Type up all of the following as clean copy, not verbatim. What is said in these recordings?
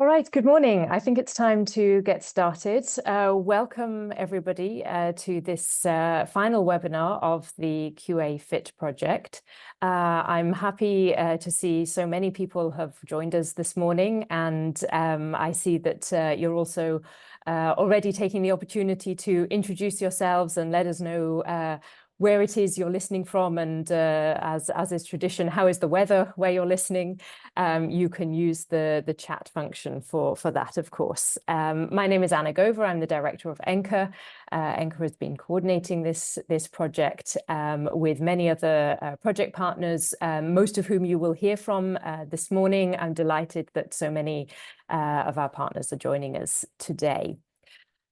All right, good morning. I think it's time to get started. Welcome everybody to this final webinar of the QA Fit project. I'm happy to see so many people have joined us this morning, and I see that you're also already taking the opportunity to introduce yourselves and let us know where it is you're listening from, and as is tradition, how is the weather where you're listening. You can use the chat function for that, of course. My name is Anna Gover. I'm the director of EHEA. EHEA has been coordinating this project with many other project partners, most of whom you will hear from this morning. I'm delighted that so many of our partners are joining us today.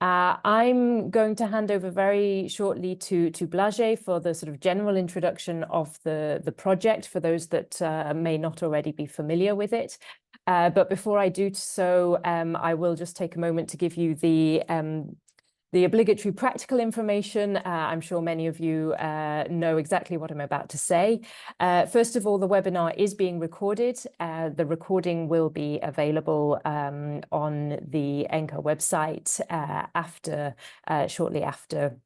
I'm going to hand over very shortly to Blažej for the sort of general introduction of the project for those that may not already be familiar with it. But before I do so, I will just take a moment to give you the obligatory practical information. I'm sure many of you know exactly what I'm about to say. First of all, the webinar is being recorded. The recording will be available on the EHEA website shortly after,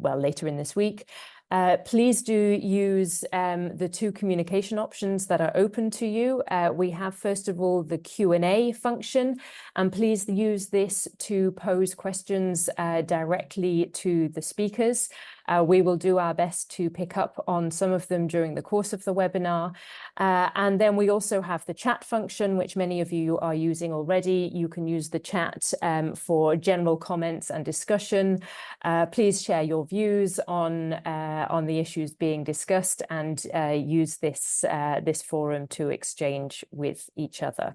later in this week. Please do use the two communication options that are open to you. We have, first of all, the Q&A function, and please use this to pose questions directly to the speakers. We will do our best to pick up on some of them during the course of the webinar. And then we also have the chat function, which many of you are using already. You can use the chat for general comments and discussion. Please share your views on the issues being discussed, and use this forum to exchange with each other.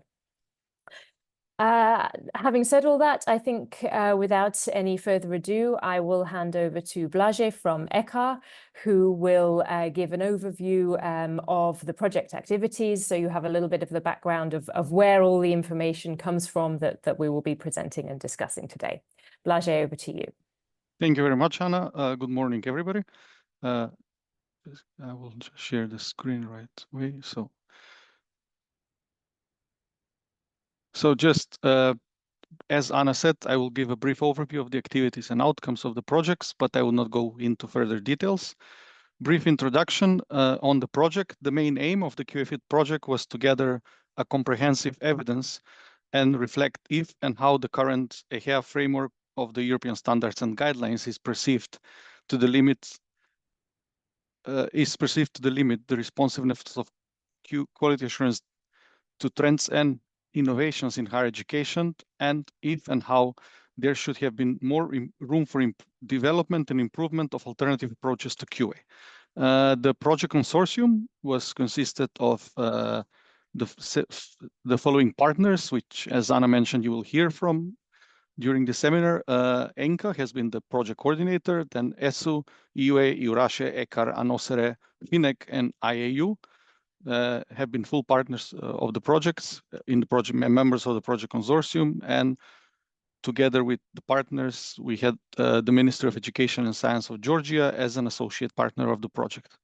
Having said all that, I think without any further ado, I will hand over to Blažej from EHEA, who will give an overview of the project activities, so you have a little bit of the background of where all the information comes from that we will be presenting and discussing today. Blažej, over to you. Thank you very much, Anna. Good morning, everybody. I will share the screen right away. So just as Anna said, I will give a brief overview of the activities and outcomes of the projects, but I will not go into further details. Brief introduction on the project. The main aim of the QA Fit project was to gather a comprehensive evidence and reflect if and how the current EHEA framework of the European standards and guidelines is perceived to the limit the responsiveness of quality assurance to trends and innovations in higher education, and if and how there should have been more room for development and improvement of alternative approaches to QA. The project consortium was consisted of the following partners, which, as Anna mentioned, you will hear from during the seminar. EHEA has been the project coordinator, then ESU, EUA, EURASHE, ECAR, ANOSERE, FINEC, and IAU have been full partners of the projects in the project, members of the project consortium, and together with the partners, we had the Ministry of Education and Science of Georgia as an associate partner of the project.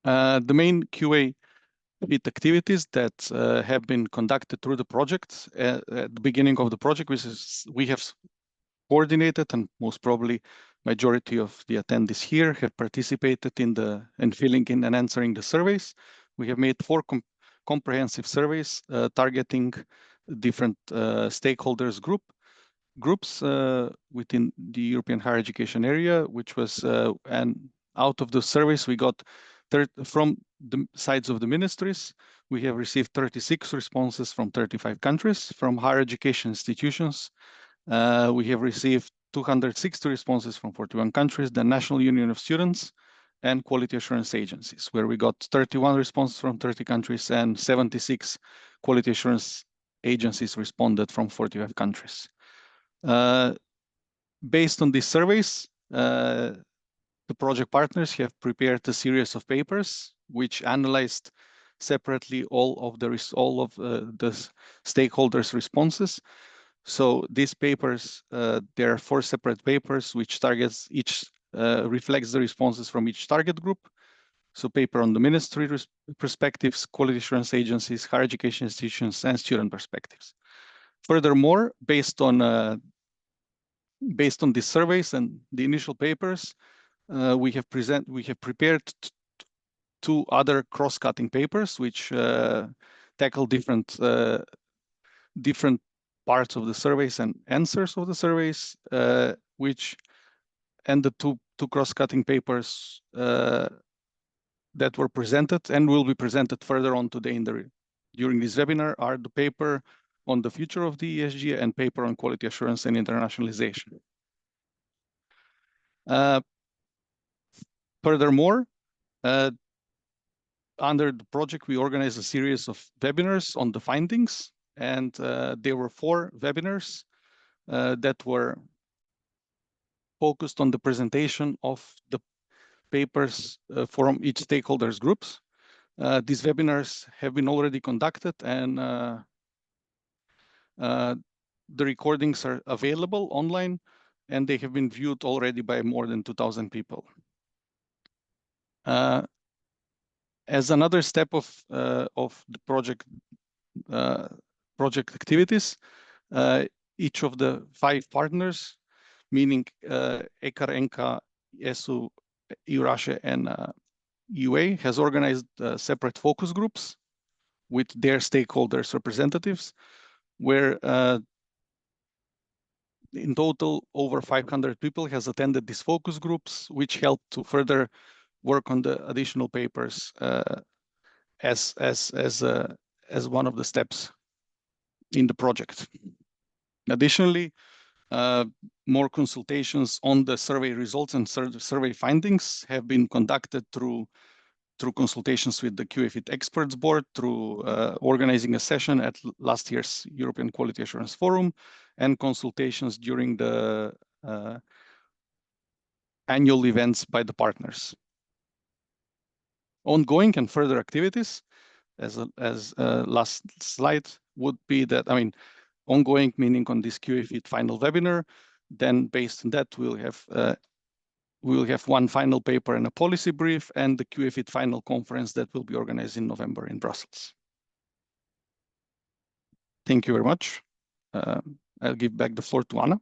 The main QA Fit activities that have been conducted through the project at the beginning of the project, which is we have coordinated, and most probably majority of the attendees here have participated in filling in and answering the surveys. We have made 4 comprehensive surveys targeting different stakeholders groups within the European higher education area, which was and out of the surveys we got from the sides of the ministries. We have received 36 responses from 35 countries. From higher education institutions, we have received 260 responses from 41 countries, the National Union of Students, and quality assurance agencies, where we got 31 responses from 30 countries and 76 quality assurance agencies responded from 45 countries. Based on these surveys, the project partners have prepared a series of papers which analyzed separately all of the stakeholders' responses. So these papers, there are 4 separate papers which targets each reflects the responses from each target group. So paper on the ministry perspectives, quality assurance agencies, higher education institutions, and student perspectives. Furthermore, based on these surveys and the initial papers, we have prepared two other cross-cutting papers which tackle different parts of the surveys and answers of the surveys, and the two cross-cutting papers that were presented and will be presented further on today during this webinar are the paper on the future of the EHEA and paper on quality assurance and internationalization. Furthermore, under the project, we organized a series of webinars on the findings, and there were 4 webinars that were focused on the presentation of the papers from each stakeholders groups. These webinars have been already conducted, and the recordings are available online, and they have been viewed already by more than 2,000 people. As another step of the project activities, each of the 5 partners, meaning ECAR, ENCA, ESU, EURASHE, and EUA, has organized separate focus groups with their stakeholders representatives, where in total over 500 people has attended these focus groups, which helped to further work on the additional papers as one of the steps in the project. Additionally, more consultations on the survey results and survey findings have been conducted through consultations with the QA-FIT Experts Board, through organizing a session at last year's European Quality Assurance Forum, and consultations during the annual events by the partners. Ongoing and further activities, as last slide, would be that, I mean, ongoing meaning on this QA-FIT final webinar. Then based on that, we'll have one final paper and a policy brief, and the QA-FIT final conference that will be organized in November in Brussels. Thank you very much. I'll give back the floor to Anna.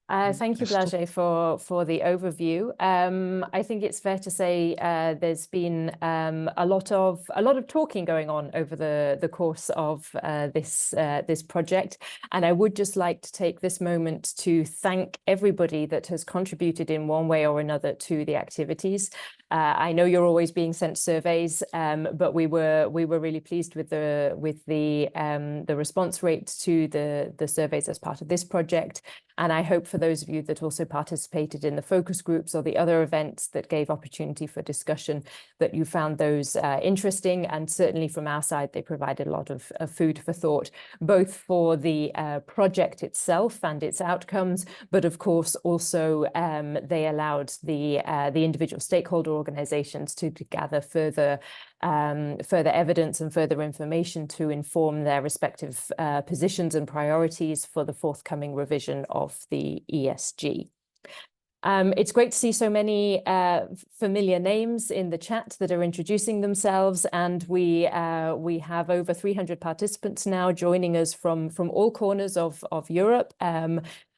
Thank you, Blažej, for the overview. I think it's fair to say there's been a lot of talking going on over the course of this project, and I would just like to take this moment to thank everybody that has contributed in one way or another to the activities. I know you're always being sent surveys, but we were really pleased with the response rate to the surveys as part of this project. And I hope for those of you that also participated in the focus groups or the other events that gave opportunity for discussion, that you found those interesting. And certainly from our side, they provided a lot of food for thought, both for the project itself and its outcomes, but of course also they allowed the individual stakeholder organizations to gather further evidence and further information to inform their respective positions and priorities for the forthcoming revision of the ESG. It's great to see so many familiar names in the chat that are introducing themselves, and we have over 300 participants now joining us from all corners of Europe.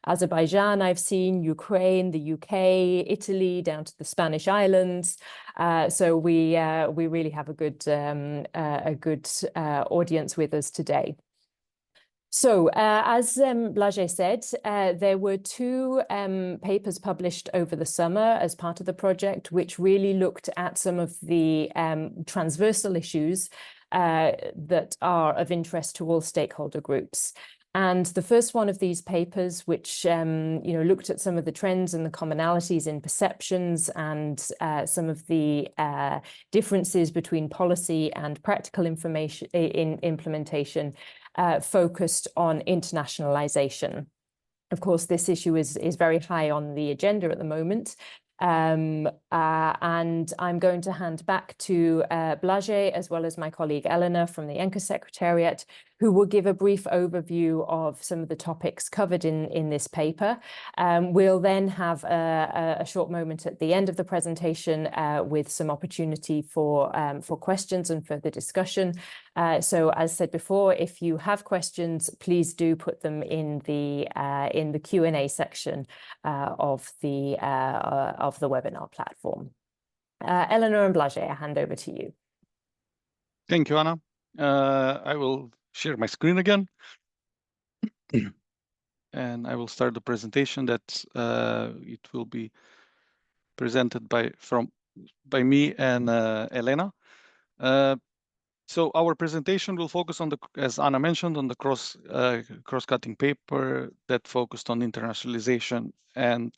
Azerbaijan, I've seen, Ukraine, the UK, Italy, down to the Spanish islands. So we really have a good audience with us today. So as Blažej said, there were 2 papers published over the summer as part of the project, which really looked at some of the transversal issues that are of interest to all stakeholder groups. And the first one of these papers, which looked at some of the trends and the commonalities in perceptions and some of the differences between policy and practical information in implementation, focused on internationalization. Of course, this issue is very high on the agenda at the moment. And I'm going to hand back to Blažej, as well as my colleague Eleanor from the ENCA Secretariat, who will give a brief overview of some of the topics covered in this paper. We'll then have a short moment at the end of the presentation with some opportunity for questions and further discussion. So as said before, if you have questions, please do put them in the Q&A section of the webinar platform. Eleanor and Blažej, I hand over to you. Thank you, Anna. I will share my screen again. And I will start the presentation that it will be presented by me and Elena. So our presentation will focus on as Anna mentioned, on the cross-cutting paper that focused on internationalization and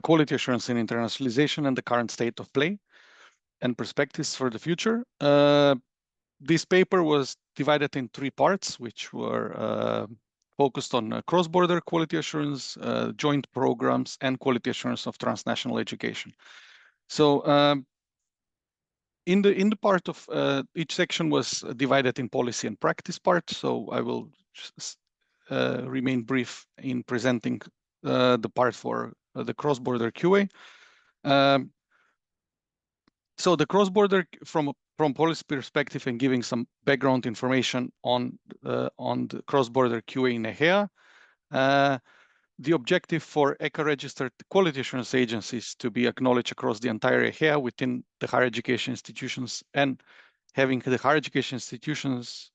quality assurance in internationalization and the current state of play and perspectives for the future. This paper was divided in 3 parts, which were focused on cross-border quality assurance, joint programs, and quality assurance of transnational education. So in the part of each section was divided in policy and practice part. So I will just, remain brief in presenting the part for the cross-border QA. So the cross-border from policy perspective and giving some background information on the cross-border QA in EHEA. The objective for ECHA-registered quality assurance agencies to be acknowledged across the entire EHEA within the higher education institutions, and having the higher education institutions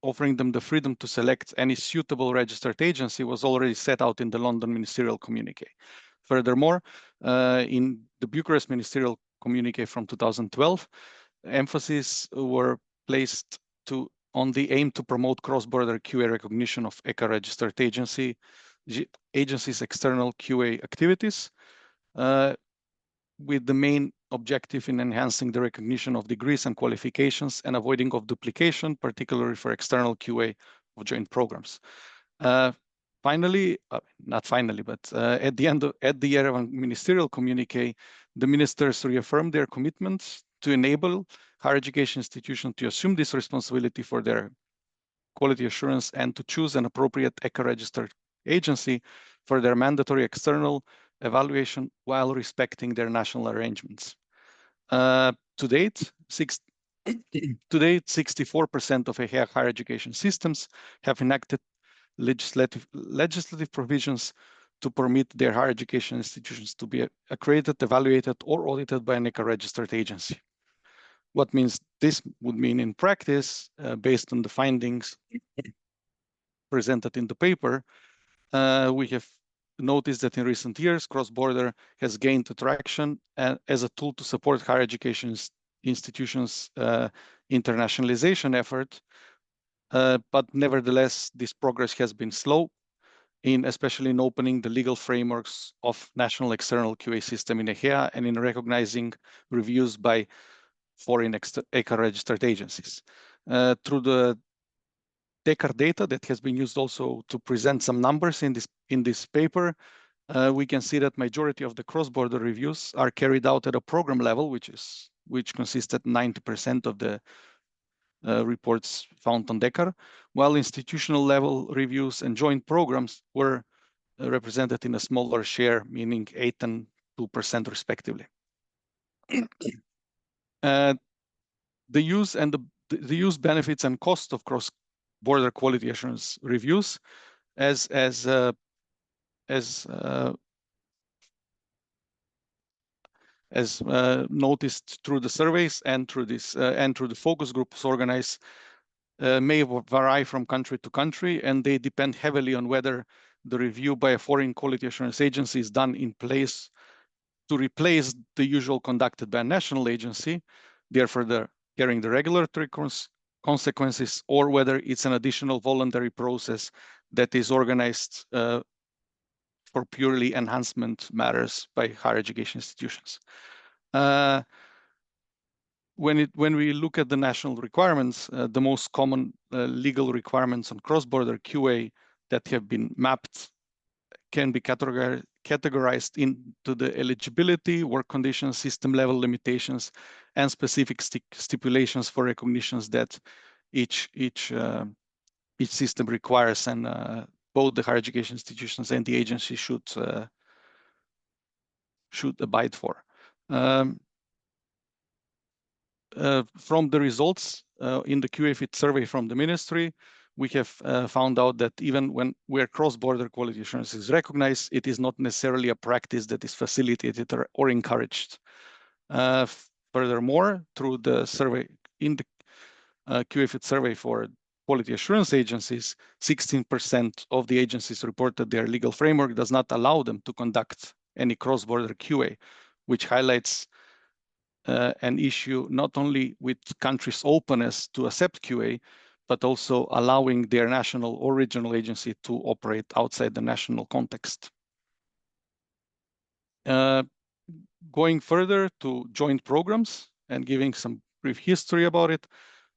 offering them the freedom to select any suitable registered agency was already set out in the London Ministerial Communique. Furthermore, in the Bucharest Ministerial Communique from 2012, emphasis were placed on the aim to promote cross-border QA recognition of ECHA-registered agencies' external QA activities, with the main objective in enhancing the recognition of degrees and qualifications and avoiding of duplication, particularly for external QA of joint programs. Finally, not finally, but at the Yerevan Ministerial Communique, the ministers reaffirmed their commitment to enable higher education institutions to assume this responsibility for their quality assurance and to choose an appropriate ECHA-registered agency for their mandatory external evaluation while respecting their national arrangements. To date, 64% of EHEA higher education systems have enacted legislative provisions to permit their higher education institutions to be accredited, evaluated, or audited by an ECHA-registered agency. What means this would mean in practice, based on the findings presented in the paper, we have noticed that in recent years, cross-border has gained traction as a tool to support higher education institutions' internationalization effort. But nevertheless, this progress has been slow, especially in opening the legal frameworks of national external QA system in EHEA and in recognizing reviews by foreign ECHA-registered agencies. Through the DECAR data that has been used also to present some numbers in this paper, we can see that majority of the cross-border reviews are carried out at a program level, which consisted 90% of the reports found on DECAR, while institutional level reviews and joint programs were represented in a smaller share, meaning 8% and 2% respectively. The use and the use benefits and cost of cross-border quality assurance reviews, as noticed through the surveys and through the focus groups organized, may vary from country to country, and they depend heavily on whether the review by a foreign quality assurance agency is done in place to replace the usual conducted by a national agency, therefore carrying the regulatory consequences, or whether it's an additional voluntary process that is organized for purely enhancement matters by higher education institutions. When we look at the national requirements, the most common legal requirements on cross-border QA that have been mapped can be categorized categorized into the eligibility, work conditions, system level limitations, and specific stipulations for recognitions that each system requires, and both the higher education institutions and the agency should abide for. From the results in the QA Fit survey from the ministry, we have found out that even where cross-border quality assurance is recognized, it is not necessarily a practice that is facilitated or encouraged. Furthermore, through the survey, in the QA Fit survey for quality assurance agencies, 16% of the agencies reported their legal framework does not allow them to conduct any cross-border QA, which highlights an issue not only with countries' openness to accept QA, but also allowing their national or regional agency to operate outside the national context. Going further to joint programs and giving some brief history about it,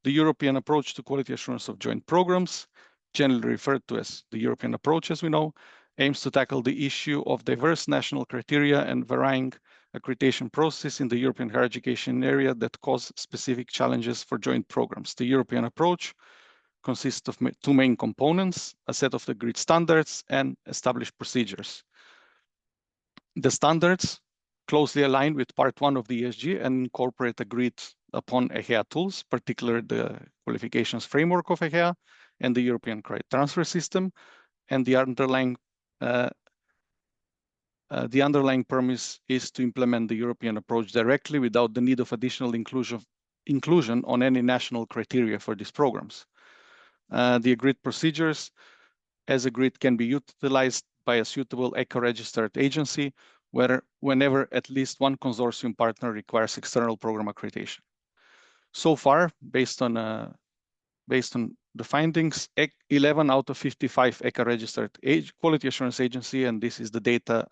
the European approach to quality assurance of joint programs, generally referred to as the European approach, as we know, aims to tackle the issue of diverse national criteria and varying accreditation process in the European higher education area that cause specific challenges for joint programs. The European approach consists of two main components: a set of agreed standards and established procedures. The standards closely align with part 1 of the ESG and incorporate agreed upon EHEA tools, particularly the qualifications framework of EHEA and the European credit transfer system, and the underlying premise is to implement the European approach directly without the need of additional inclusion on any national criteria for these programs. The agreed procedures, as agreed, can be utilized by a suitable ECHA-registered agency whenever at least one consortium partner requires external program accreditation. So far, based on the findings, 11 out of 55 ECHA-registered quality assurance agency, and this is the data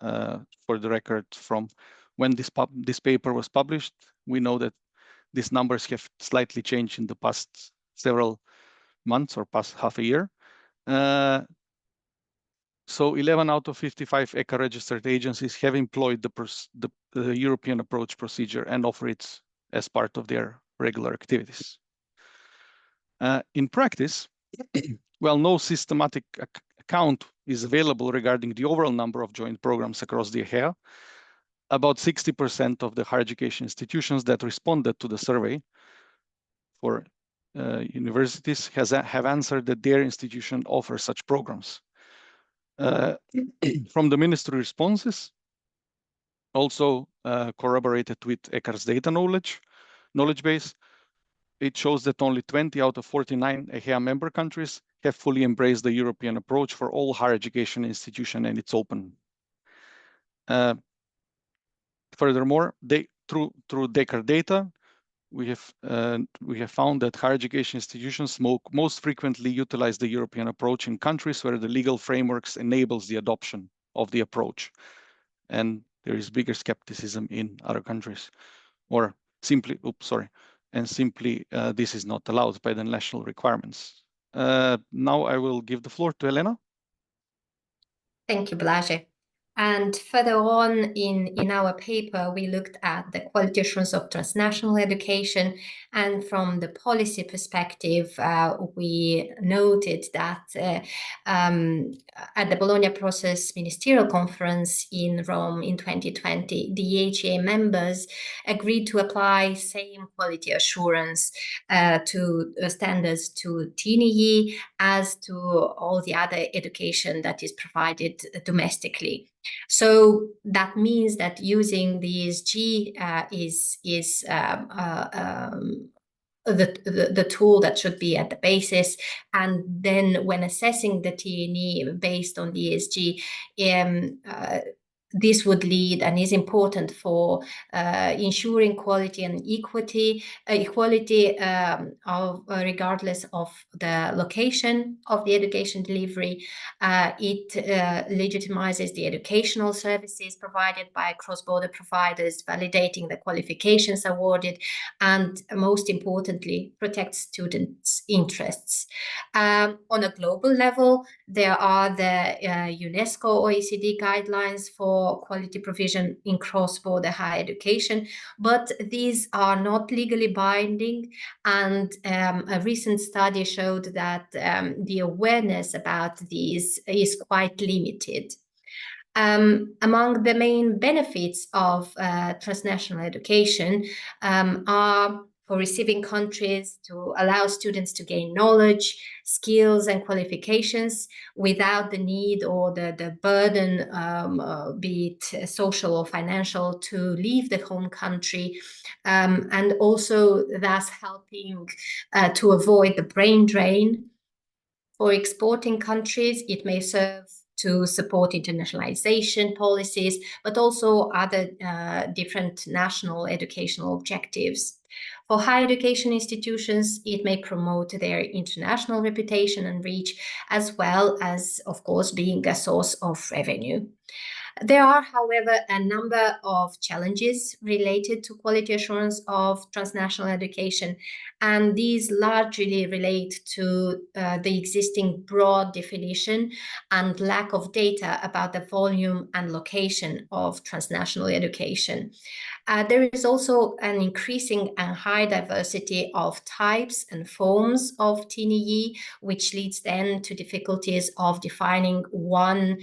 for the record from when this paper was published. We know that these numbers have slightly changed in the past several months or past half a year. So 11 out of 55 ECHA-registered agencies have employed the European approach procedure and offer it as part of their regular activities. In practice, while no systematic account is available regarding the overall number of joint programs across the EHEA, about 60% of the higher education institutions that responded to the survey for universities have answered that their institution offers such programs. From the ministry responses, also corroborated with ECHA's data knowledge base, it shows that only 20 out of 49 EHEA member countries have fully embraced the European approach for all higher education institutions, and it's open. Furthermore, through DECAR data, we have found that higher education institutions most frequently utilize the European approach in countries where the legal frameworks enables the adoption of the approach, and there is bigger skepticism in other countries, or simply, this is not allowed by the national requirements. Now I will give the floor to Elena. Thank you, Blaže. And further on in our paper, we looked at the quality assurance of transnational education. And from the policy perspective, we noted that at the Bologna Process Ministerial Conference in Rome in 2020, the EHEA members agreed to apply same quality assurance to standards to TNE as to all the other education that is provided domestically. So that means that using the ESG is the tool that should be at the basis. And then when assessing the TNE based on the ESG, this would lead and is important for ensuring quality and equality regardless of the location of the education delivery. It legitimizes the educational services provided by cross-border providers, validating the qualifications awarded, and most importantly, protects students' interests. On a global level, there are the UNESCO OECD guidelines for for quality provision in cross-border higher education, but these are not legally binding, and a recent study showed that the awareness about these is quite limited. Among the main benefits of transnational education are for receiving countries to allow students to gain knowledge, skills, and qualifications without the need or the burden, be it social or financial, to leave the home country, and also thus helping to avoid the brain drain. For exporting countries, it may serve to support internationalization policies, but also other different national educational objectives. For higher education institutions, it may promote their international reputation and reach, as well as, of course, being a source of revenue. There are, however, a number of challenges related to quality assurance of transnational education, and these largely relate to the existing broad definition and lack of data about the volume and location of transnational education. There is also an increasing and high diversity of types and forms of TNE, which leads then to difficulties of defining one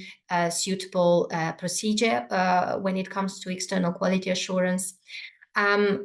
suitable procedure when it comes to external quality assurance.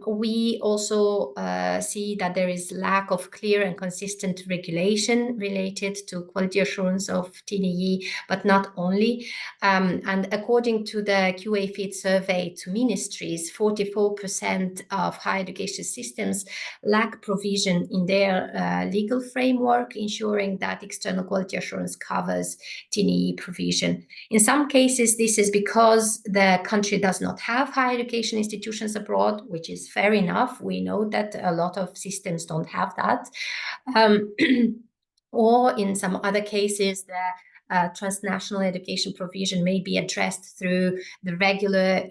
We also see that there is lack of clear and consistent regulation related to quality assurance of TNE, but not only. And according to the QA Fit survey to ministries, 44% of higher education systems lack provision in their legal framework, ensuring that external quality assurance covers TNE provision. In some cases, this is because the country does not have higher education institutions abroad, which is fair enough. We know that a lot of systems don't have that. Or in some other cases, the transnational education provision may be addressed through the regular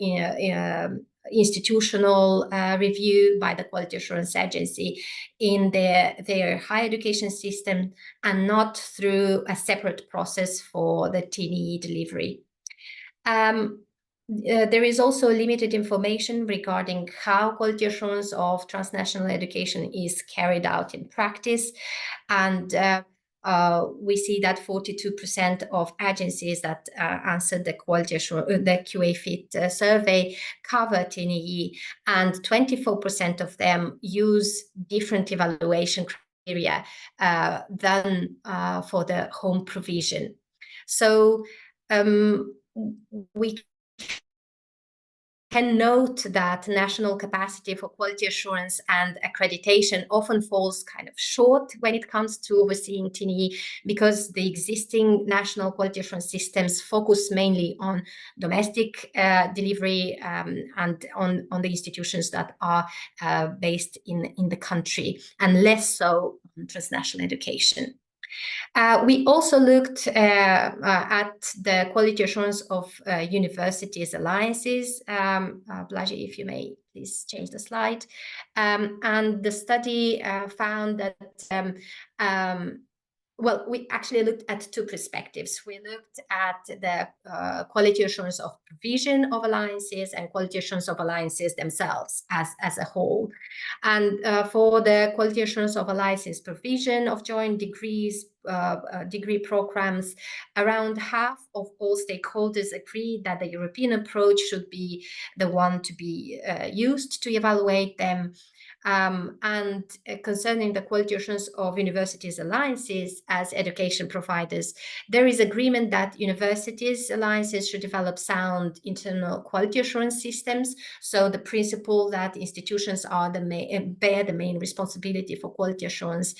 institutional review by the quality assurance agency in their higher education system, and not through a separate process for the TNE delivery. There is also limited information regarding how quality assurance of transnational education is carried out in practice, and we see that 42% of agencies that answered the quality assurance, the QA Fit survey cover TNE, and 24% of them use different evaluation criteria than for the home provision. So we can note that national capacity for quality assurance and accreditation often falls kind of short when it comes to overseeing TNE, because the existing national quality assurance systems focus mainly on domestic delivery and on the institutions that are based in the country, and less so on transnational education. We also looked at the quality assurance of universities alliances. Blaži, if you may please change the slide. And the study found that well, we actually looked at two perspectives. We looked at the quality assurance of provision of alliances and quality assurance of alliances themselves as a whole. And for the quality assurance of alliances provision of joint degrees, degree programs, around half of all stakeholders agree that the European approach should be the one to be used to evaluate them. And concerning the quality assurance of universities alliances as education providers, there is agreement that universities alliances should develop sound internal quality assurance systems. So the principle that institutions are bear the main responsibility for quality assurance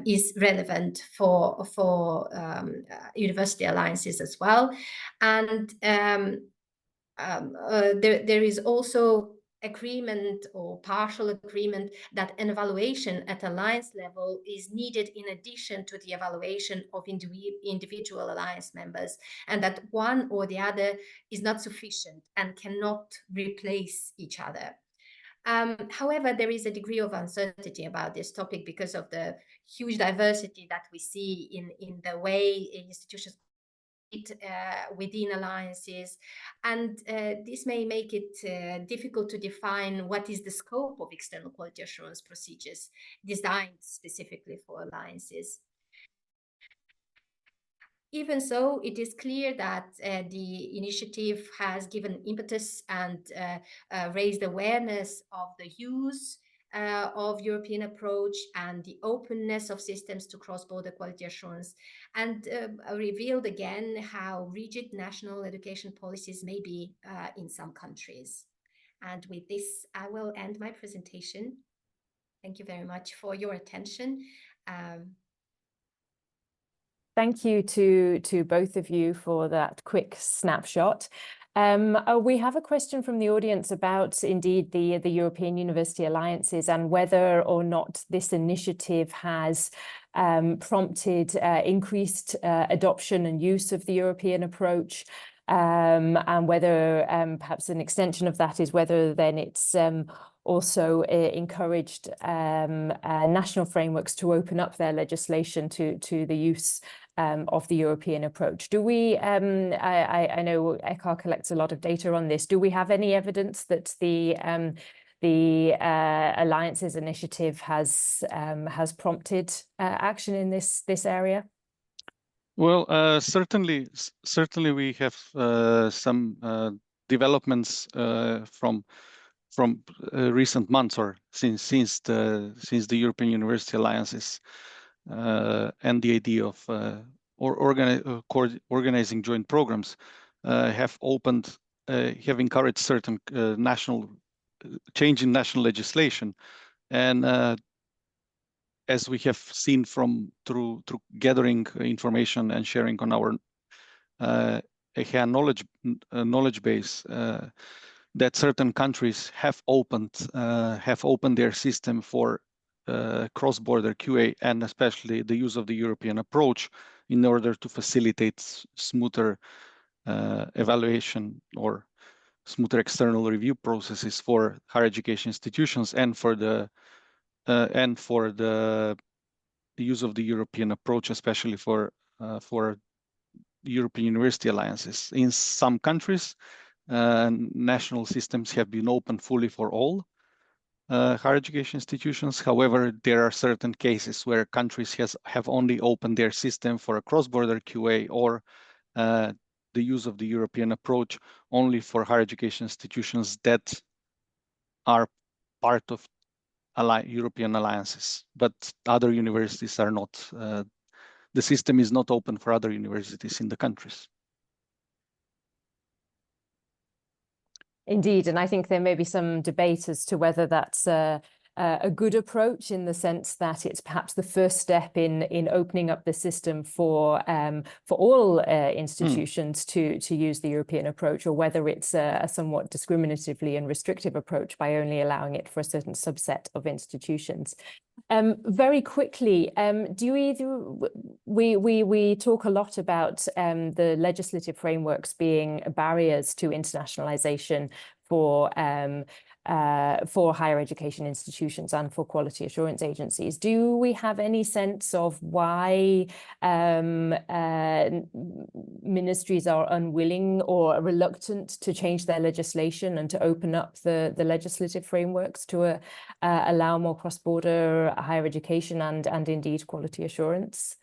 is relevant for university alliances as well. And there is also agreement or partial agreement that an evaluation at alliance level is needed in addition to the evaluation of individual alliance members, and that one or the other is not sufficient and cannot replace each other. However, there is a degree of uncertainty about this topic because of the huge diversity that we see in the way institutions within alliances, and this may make it difficult to define what is the scope of external quality assurance procedures designed specifically for alliances. Even so, it is clear that the initiative has given impetus and raised awareness of the use of European approach and the openness of systems to cross-border quality assurance, and revealed again how rigid national education policies may be in some countries. And with this, I will end my presentation. Thank you very much for your attention. Thank you to both of you for that quick snapshot. We have a question from the audience about, indeed, the European University Alliances and whether or not this initiative has prompted increased adoption and use of the European approach, and whether perhaps an extension of that is whether then it's also encouraged national frameworks to open up their legislation to the use of the European approach. Do we, I know EHEA collects a lot of data on this. Do we have any evidence that the Alliances initiative has prompted action in this area? Well, certainly we have some developments from recent months, or since the European University Alliances and the idea of organizing joint programs have encouraged certain national change in national legislation, and as we have seen through gathering information and sharing on our EHEA knowledge base, that certain countries have opened their system for cross-border QA, and especially the use of the European approach in order to facilitate smoother evaluation or smoother external review processes for higher education institutions, and for the use of the European approach, especially for European University Alliances. In some countries, national systems have been open fully for all higher education institutions. However, there are certain cases where countries have only opened their system for a cross-border QA or the use of the European approach only for higher education institutions that are part of European alliances, but other universities are not. The system is not open for other universities in the countries. Indeed, and I think there may be some debate as to whether that's a good approach, in the sense that it's perhaps the first step in opening up the system for all institutions to use the European approach, or whether it's a somewhat discriminatively and restrictive approach by only allowing it for a certain subset of institutions. Very quickly, we talk a lot about the legislative frameworks being barriers to internationalization for higher education institutions and for quality assurance agencies. Do we have any sense of why ministries are unwilling or reluctant to change their legislation and to open up the legislative frameworks to allow more cross-border higher education and indeed quality assurance?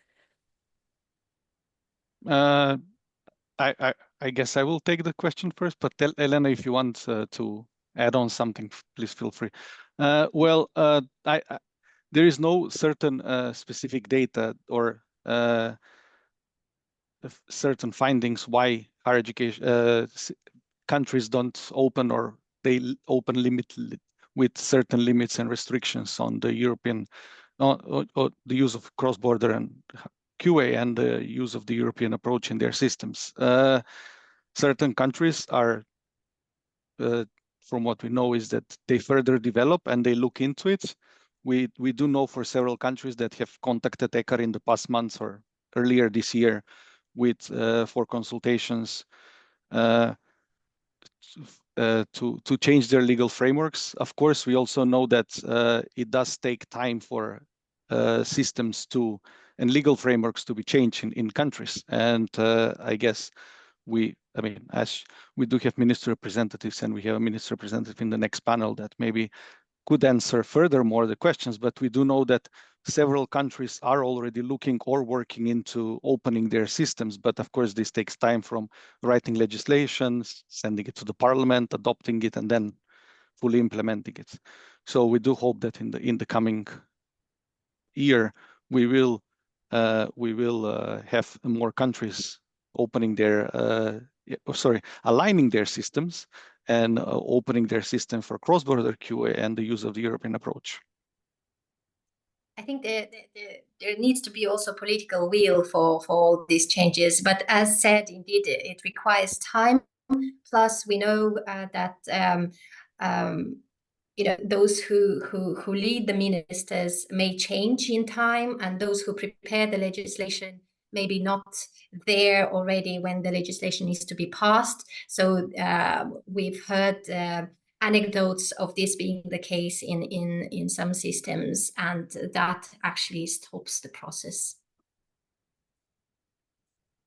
I guess I will take the question first, but Elena, if you want to add on something, please feel free. Well, there is no certain specific data or certain findings why higher education countries don't open, or they open with certain limits and restrictions on the European or the use of cross-border and QA and the use of the European approach in their systems. Certain countries are, from what we know, is that they further develop and they look into it. We do know for several countries that have contacted EHEA in the past months or earlier this year for consultations to change their legal frameworks. Of course, we also know that it does take time for systems and legal frameworks to be changed in countries. And I guess as we do have minister representatives, and we have a minister representative in the next panel that maybe could answer furthermore the questions, but we do know that several countries are already looking or working into opening their systems. But of course, this takes time from writing legislation, sending it to the parliament, adopting it, and then fully implementing it. So we do hope that in the coming year, we will have more countries opening aligning their systems and opening their system for cross-border QA and the use of the European approach. I think there needs to be also political will for all these changes. But as said, indeed, it requires time. Plus, we know that those who lead the ministers may change in time, and those who prepare the legislation maybe not there already when the legislation needs to be passed. So we've heard anecdotes of this being the case in some systems, and that actually stops the process.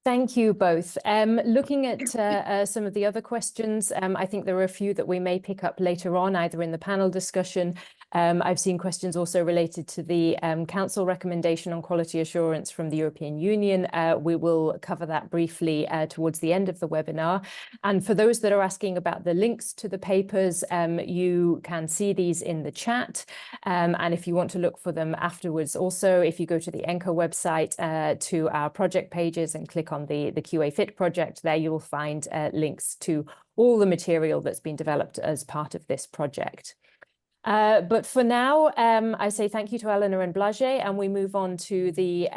Thank you both. Looking at some of the other questions, I think there are a few that we may pick up later on, either in the panel discussion. I've seen questions also related to the Council recommendation on quality assurance from the European Union. We will cover that briefly towards the end of the webinar. And for those that are asking about the links to the papers, you can see these in the chat. And if you want to look for them afterwards, also, if you go to the ENCA website to our project pages and click on the QA Fit project, there you will find links to all the material that's been developed as part of this project. But for now, I say thank you to Elena and Blaže, and we move on to the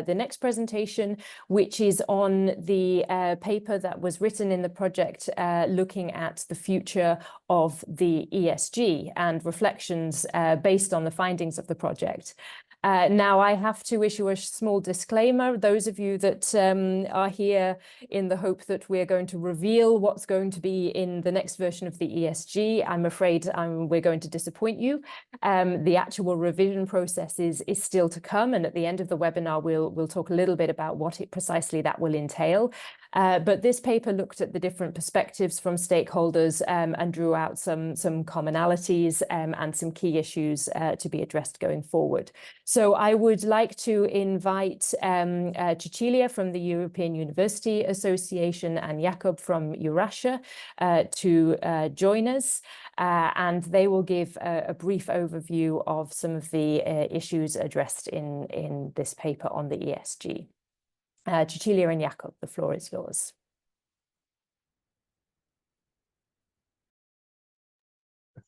next presentation, which is on the paper that was written in the project looking at the future of the ESG and reflections based on the findings of the project. Now, I have to issue a small disclaimer. Those of you that are here in the hope that we're going to reveal what's going to be in the next version of the ESG, I'm afraid we're going to disappoint you. The actual revision process is still to come, and at the end of the webinar, we'll talk a little bit about what precisely that will entail. But this paper looked at the different perspectives from stakeholders and drew out some commonalities and some key issues to be addressed going forward. So I would like to invite Cecilia from the European University Association and Jakub from EURASIA to join us, and they will give a brief overview of some of the issues addressed in this paper on the ESG. Cecilia and Jakub, the floor is yours.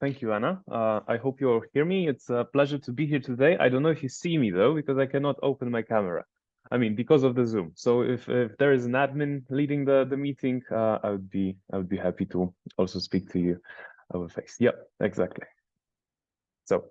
Thank you, Anna. I hope you all hear me. It's a pleasure to be here today. I don't know if you see me though, because I cannot open my camera. I mean, because of the Zoom. So if there is an admin leading the meeting, I would be happy to also speak to you over face. Yep, exactly. So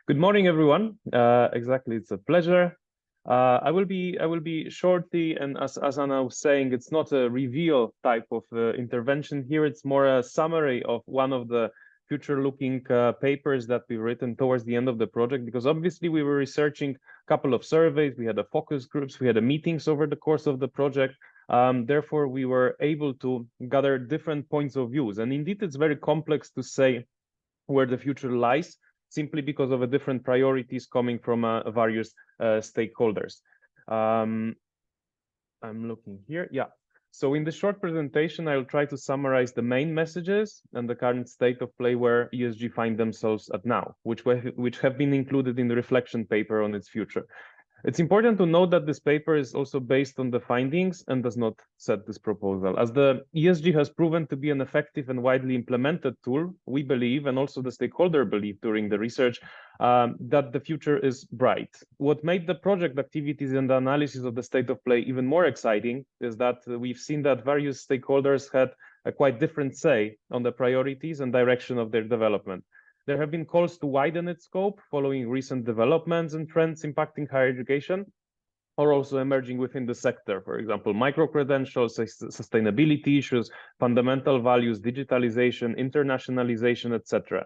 good morning, everyone. Exactly, it's a pleasure. I will be shortly, and as Anna was saying, it's not a reveal type of intervention here. It's more a summary of one of the future-looking papers that we've written towards the end of the project, because obviously we were researching a couple of surveys, we had a focus groups, we had meetings over the course of the project. Therefore, we were able to gather different points of views. And indeed, it's very complex to say where the future lies, simply because of different priorities coming from various stakeholders. I'm looking here. Yeah. So in the short presentation, I'll try to summarize the main messages and the current state of play where ESG find themselves at now, which have been included in the reflection paper on its future. It's important to note that this paper is also based on the findings and does not set this proposal. As the ESG has proven to be an effective and widely implemented tool, we believe, and also the stakeholder believe during the research, that the future is bright. What made the project activities and the analysis of the state of play even more exciting is that we've seen that various stakeholders had a quite different say on the priorities and direction of their development. There have been calls to widen its scope following recent developments and trends impacting higher education, or also emerging within the sector. For example, micro-credentials, sustainability issues, fundamental values, digitalization, internationalization, etc.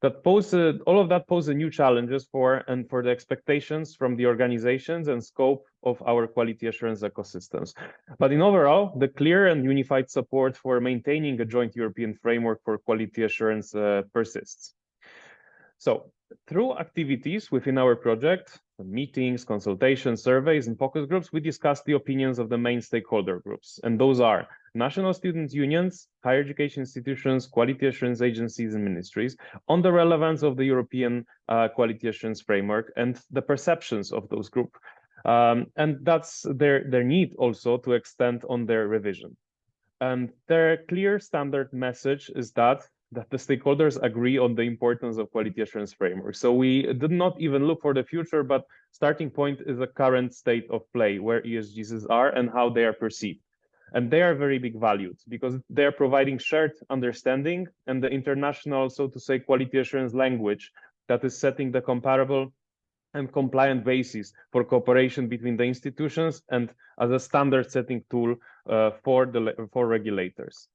that pose all of that poses new challenges for the expectations from the organizations and scope of our quality assurance ecosystems. But in overall, the clear and unified support for maintaining a joint European framework for quality assurance persists. So through activities within our project, meetings, consultations, surveys, and focus groups, we discussed the opinions of the main stakeholder groups. And those are national student unions, higher education institutions, quality assurance agencies, and ministries on the relevance of the European quality assurance framework and the perceptions of those groups. And that's their need also to extend on their revision. And their clear standard message is that the stakeholders agree on the importance of quality assurance framework. So we did not even look for the future, but starting point is the current state of play where ESGs are and how they are perceived. And they are very big valued because they are providing shared understanding and the international, so to say, quality assurance language that is setting the comparable and compliant basis for cooperation between the institutions and as a standard setting tool for regulators.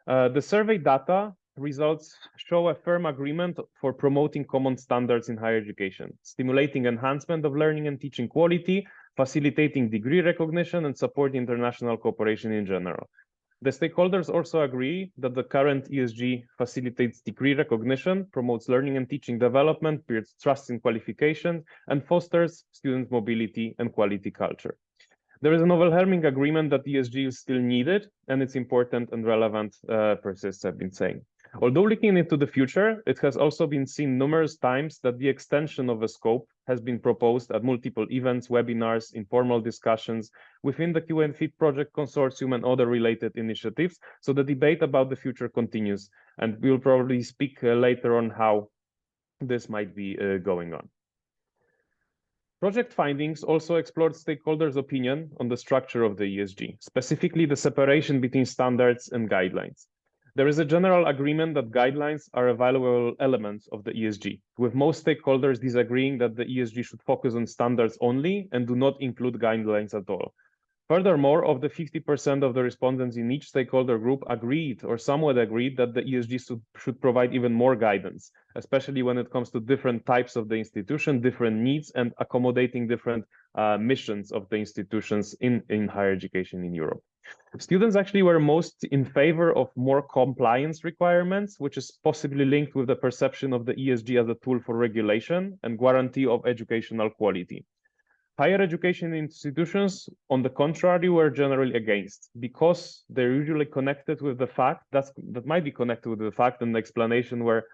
The survey data results show a firm agreement for promoting common standards in higher education, stimulating enhancement of learning and teaching quality, facilitating degree recognition, and supporting international cooperation in general. The stakeholders also agree that the current ESG facilitates degree recognition, promotes learning and teaching development, builds trust in qualification, and fosters student mobility and quality culture. There is an overwhelming agreement that ESG is still needed, and it's important and relevant, persists, I've been saying. Although looking into the future, it has also been seen numerous times that the extension of a scope has been proposed at multiple events, webinars, informal discussions within the QA and FIT project consortium and other related initiatives. So the debate about the future continues, and we'll probably speak later on how this might be going on. Project findings also explored stakeholders' opinion on the structure of the ESG, specifically the separation between standards and guidelines. There is a general agreement that guidelines are a valuable element of the ESG, with most stakeholders disagreeing that the ESG should focus on standards only and do not include guidelines at all. Furthermore, of the 50% of the respondents in each stakeholder group agreed or somewhat agreed that the ESG should provide even more guidance, especially when it comes to different types of the institution, different needs, and accommodating different missions of the institutions in higher education in Europe. Students actually were most in favor of more compliance requirements, which is possibly linked with the perception of the ESG as a tool for regulation and guarantee of educational quality. Higher education institutions, on the contrary, were generally against because they're usually connected with the fact that might be connected with the fact and the explanation were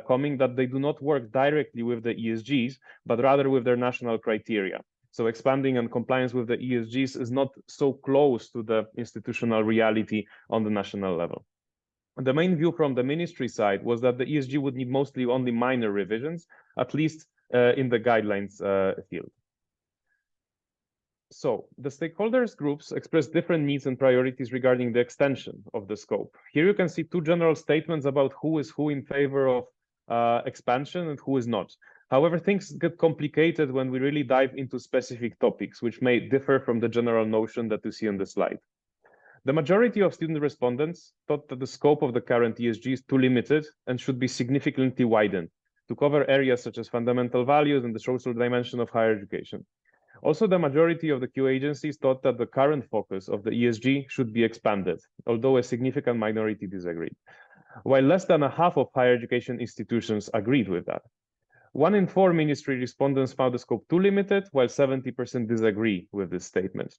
coming that they do not work directly with the ESGs, but rather with their national criteria. So expanding and compliance with the ESGs is not so close to the institutional reality on the national level. The main view from the ministry side was that the ESG would need mostly only minor revisions, at least in the guidelines field. So the stakeholders groups express different needs and priorities regarding the extension of the scope. Here you can see two general statements about who is who in favor of expansion and who is not. However, things get complicated when we really dive into specific topics, which may differ from the general notion that you see on the slide. The majority of student respondents thought that the scope of the current ESG is too limited and should be significantly widened to cover areas such as fundamental values and the social dimension of higher education. Also, the majority of the Q agencies thought that the current focus of the ESG should be expanded, although a significant minority disagreed, while less than a half of higher education institutions agreed with that. 1 in 4 ministry respondents found the scope too limited, while 70% disagree with this statement.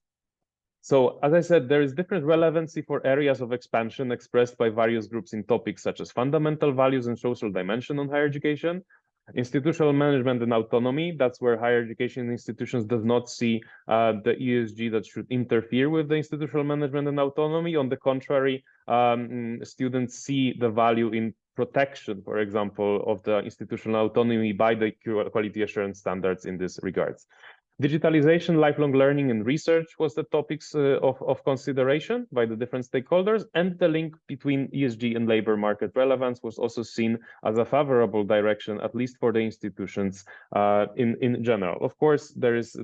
So, as I said, there is different relevancy for areas of expansion expressed by various groups in topics such as fundamental values and social dimension on higher education, institutional management and autonomy. That's where higher education institutions does not see the ESG that should interfere with the institutional management and autonomy. On the contrary, students see the value in protection, for example, of the institutional autonomy by the quality assurance standards in this regards. Digitalization, lifelong learning, and research was the topics of consideration by the different stakeholders, and the link between ESG and labor market relevance was also seen as a favorable direction, at least for the institutions in general. Of course, there is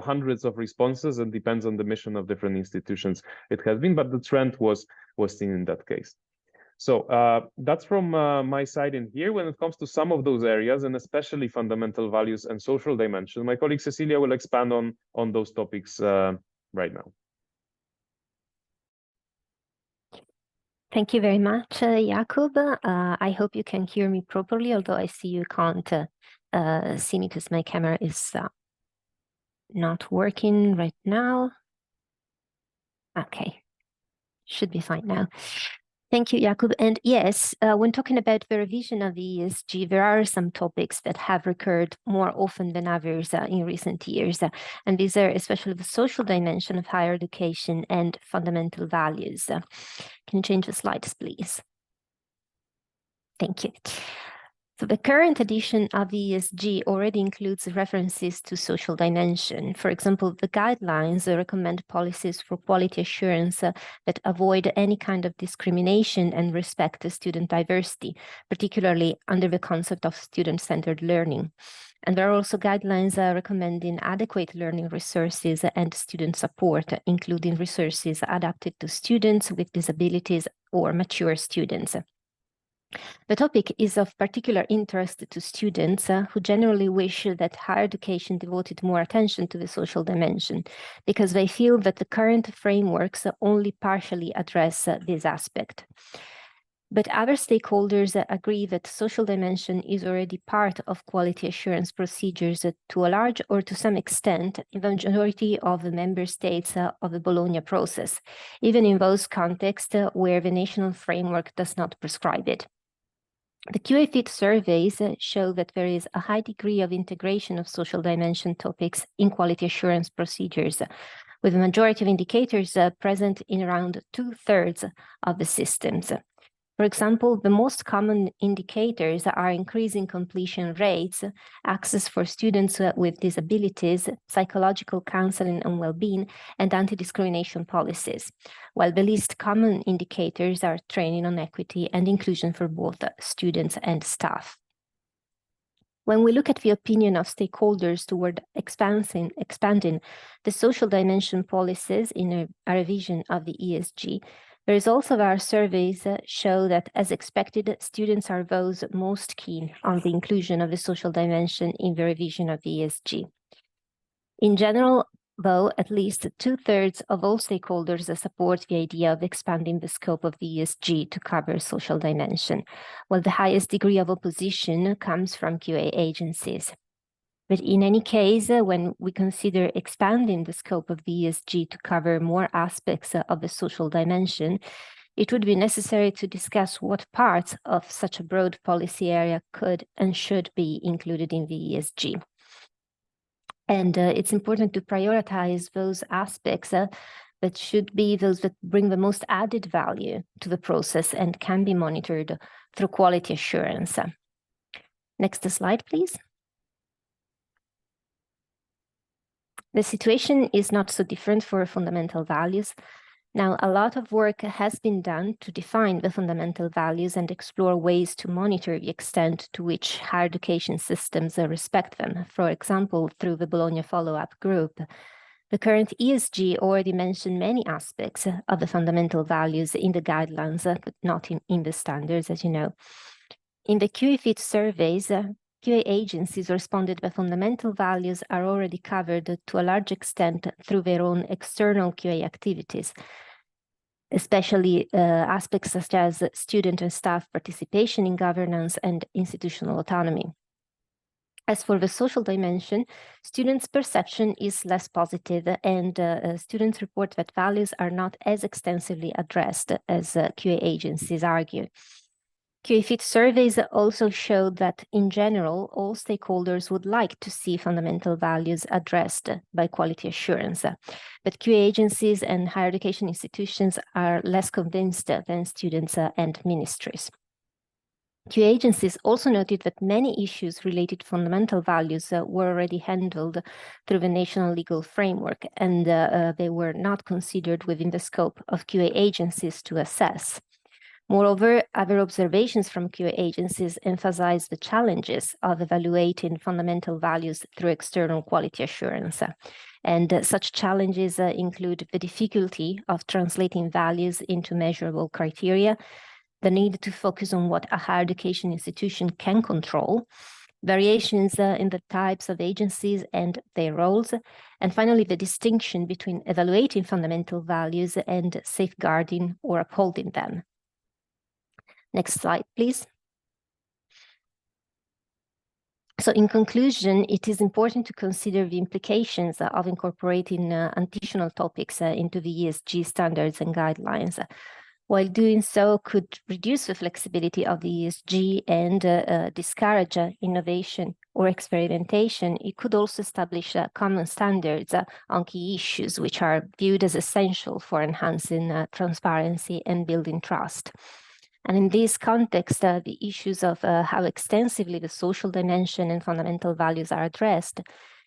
hundreds of responses and depends on the mission of different institutions it has been, but the trend was seen in that case. So that's from my side in here. When it comes to some of those areas, and especially fundamental values and social dimension, my colleague Cecilia will expand on those topics right now. Thank you very much, Jakub. I hope you can hear me properly, although I see you can't see me because my camera is not working right now. Okay, should be fine now. Thank you, Jakub. And yes, when talking about the revision of the ESG, there are some topics that have recurred more often than others in recent years. And these are especially the social dimension of higher education and fundamental values. Can you change the slides, please? Thank you. So the current edition of the ESG already includes references to social dimension. For example, the guidelines recommend policies for quality assurance that avoid any kind of discrimination and respect student diversity, particularly under the concept of student-centered learning. And there are also guidelines recommending adequate learning resources and student support, including resources adapted to students with disabilities or mature students. The topic is of particular interest to students who generally wish that higher education devoted more attention to the social dimension, because they feel that the current frameworks only partially address this aspect. But other stakeholders agree that social dimension is already part of quality assurance procedures to a large or to some extent in the majority of the member states of the Bologna process, even in those contexts where the national framework does not prescribe it. The QA Fit surveys show that there is a high degree of integration of social dimension topics in quality assurance procedures, with the majority of indicators present in around 2/3 of the systems. For example, the most common indicators are increasing completion rates, access for students with disabilities, psychological counseling and well-being, and anti-discrimination policies, while the least common indicators are training on equity and inclusion for both students and staff. When we look at the opinion of stakeholders toward expanding the social dimension policies in a revision of the ESG, the results of our surveys show that, as expected, students are those most keen on the inclusion of the social dimension in the revision of the ESG. In general, though, at least 2/3 of all stakeholders support the idea of expanding the scope of the ESG to cover social dimension, while the highest degree of opposition comes from QA agencies. But in any case, when we consider expanding the scope of the ESG to cover more aspects of the social dimension, it would be necessary to discuss what parts of such a broad policy area could and should be included in the ESG. And it's important to prioritize those aspects that should be those that bring the most added value to the process and can be monitored through quality assurance. Next slide, please. The situation is not so different for fundamental values. Now, a lot of work has been done to define the fundamental values and explore ways to monitor the extent to which higher education systems respect them, for example, through the Bologna follow-up group. The current ESG already mentioned many aspects of the fundamental values in the guidelines, but not in the standards, as you know. In the QA Fit surveys, QA agencies responded that fundamental values are already covered to a large extent through their own external QA activities, especially aspects such as student and staff participation in governance and institutional autonomy. As for the social dimension, students' perception is less positive, and students report that values are not as extensively addressed as QA agencies argue. QA Fit surveys also showed that, in general, all stakeholders would like to see fundamental values addressed by quality assurance. But QA agencies and higher education institutions are less convinced than students and ministries. QA agencies also noted that many issues related to fundamental values were already handled through the national legal framework, and they were not considered within the scope of QA agencies to assess. Moreover, other observations from QA agencies emphasize the challenges of evaluating fundamental values through external quality assurance. And such challenges include the difficulty of translating values into measurable criteria, the need to focus on what a higher education institution can control, variations in the types of agencies and their roles, and finally, the distinction between evaluating fundamental values and safeguarding or upholding them. Next slide, please. So in conclusion, it is important to consider the implications of incorporating additional topics into the ESG standards and guidelines. While doing so could reduce the flexibility of the ESG and discourage innovation or experimentation, it could also establish common standards on key issues, which are viewed as essential for enhancing transparency and building trust. And in this context, the issues of how extensively the social dimension and fundamental values are addressed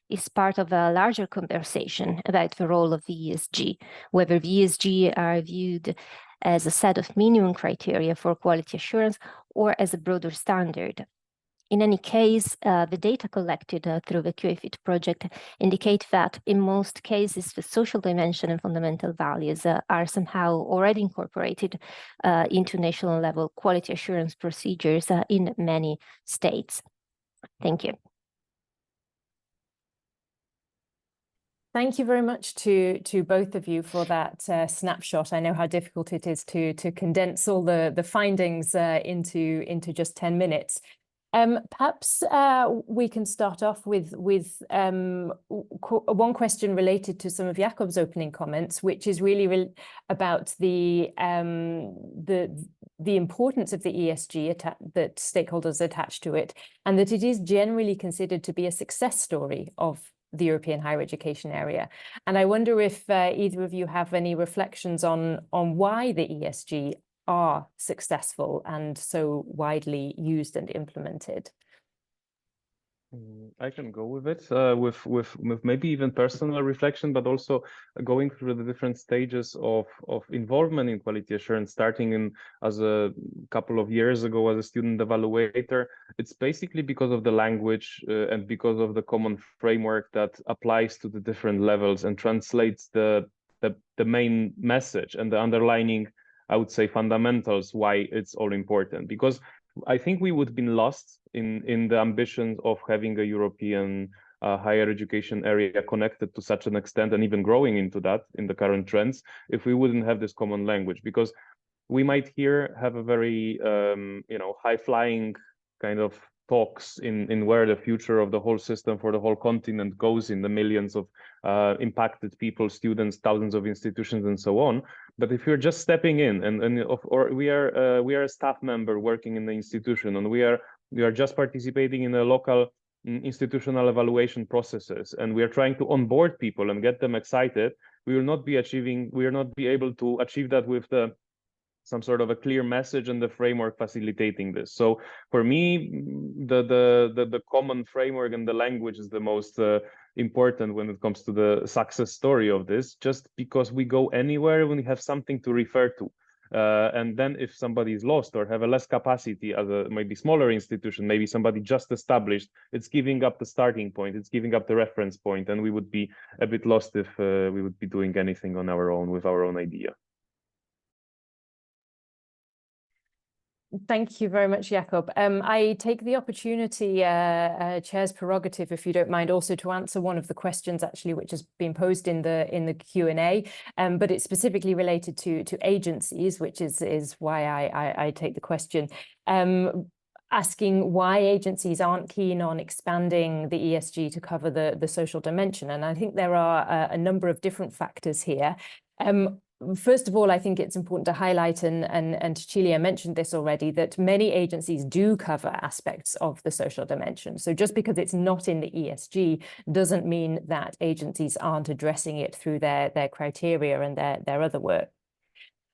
is part of a larger conversation about the role of the ESG, whether the ESG are viewed as a set of minimum criteria for quality assurance or as a broader standard. In any case, the data collected through the QA-FIT project indicate that in most cases, the social dimension and fundamental values are somehow already incorporated into national level quality assurance procedures in many states. Thank you. Thank you very much to both of you for that snapshot. I know how difficult it is to condense all the findings into just 10 minutes. Perhaps we can start off with one question related to some of Jakob's opening comments, which is really about the importance of the ESG that stakeholders attach to it, and that it is generally considered to be a success story of the European higher education area. And I wonder if either of you have any reflections on why the ESG are successful and so widely used and implemented. I can go with it, with maybe even personal reflection, but also going through the different stages of involvement in quality assurance, starting as a couple of years ago as a student evaluator. It's basically because of the language and because of the common framework that applies to the different levels and translates the main message and the underlining, I would say, fundamentals why it's all important. Because I think we would have been lost in the ambitions of having a European higher education area connected to such an extent and even growing into that in the current trends if we wouldn't have this common language. Because we might here have a very high-flying kind of talks in where the future of the whole system for the whole continent goes, in the millions of impacted people, students, thousands of institutions, and so on. But if you're just stepping in or we are a staff member working in the institution, and we are just participating in the local institutional evaluation processes, and we are trying to onboard people and get them excited, we will not be able to achieve that with some sort of a clear message and the framework facilitating this. So for me, the common framework and the language is the most important when it comes to the success story of this, just because we go anywhere when we have something to refer to. And then if somebody is lost or have a less capacity as a maybe smaller institution, maybe somebody just established, it's giving up the starting point, it's giving up the reference point, and we would be a bit lost if we would be doing anything on our own with our own idea. Thank you very much, Jakob. I take the opportunity, Chair's prerogative, if you don't mind, also to answer one of the questions actually which has been posed in the Q&A, but it's specifically related to agencies, which is why I take the question. Asking why agencies aren't keen on expanding the ESG to cover the social dimension. And I think there are a number of different factors here. First of all, I think it's important to highlight, and Cecilia mentioned this already, that many agencies do cover aspects of the social dimension. So just because it's not in the ESG doesn't mean that agencies aren't addressing it through their criteria and their other work.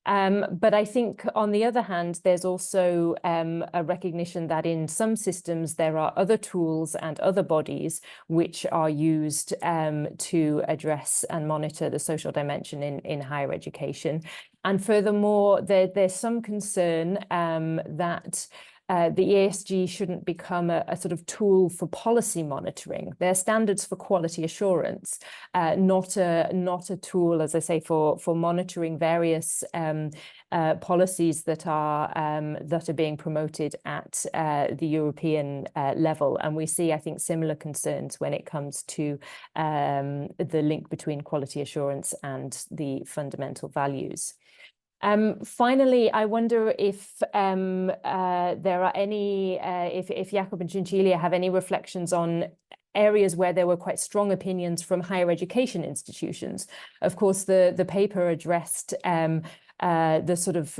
But I think, on the other hand, there's also a recognition that in some systems there are other tools and other bodies which are used to address and monitor the social dimension in higher education. And furthermore, there's some concern that the ESG shouldn't become a sort of tool for policy monitoring. They're standards for quality assurance, not a tool, as I say, for monitoring various policies that are being promoted at the European level. And we see, I think, similar concerns when it comes to the link between quality assurance and the fundamental values. Finally, I wonder if there are any, if Jakob and Cecilia have any reflections on areas where there were quite strong opinions from higher education institutions. Of course, the paper addressed the sort of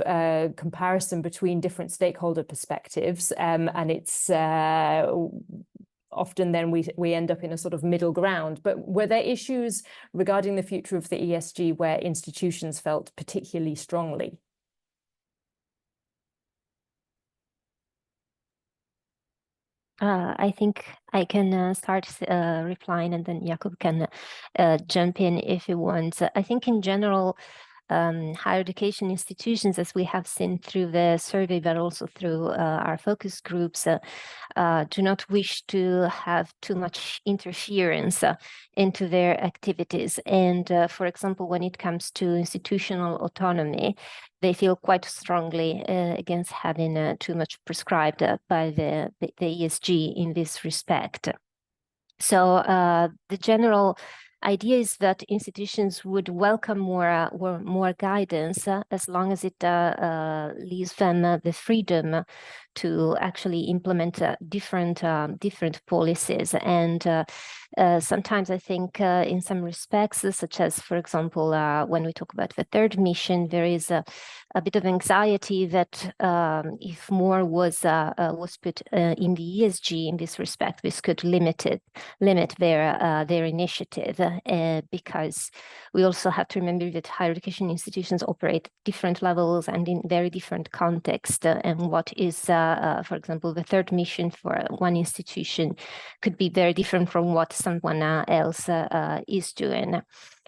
comparison between different stakeholder perspectives, and it's often then we end up in a sort of middle ground. But were there issues regarding the future of the ESG where institutions felt particularly strongly? I think I can start replying, and then Jakob can jump in if he wants. I think in general, higher education institutions, as we have seen through the survey, but also through our focus groups, do not wish to have too much interference into their activities. And for example, when it comes to institutional autonomy, they feel quite strongly against having too much prescribed by the ESG in this respect. So the general idea is that institutions would welcome more guidance as long as it leaves them the freedom to actually implement different policies. And sometimes I think in some respects, such as, for example, when we talk about the third mission, there is a bit of anxiety that if more was put in the ESG in this respect, this could limit their initiative, because we also have to remember that higher education institutions operate at different levels and in very different contexts, and what is for example, the third mission for one institution could be very different from what someone else is doing.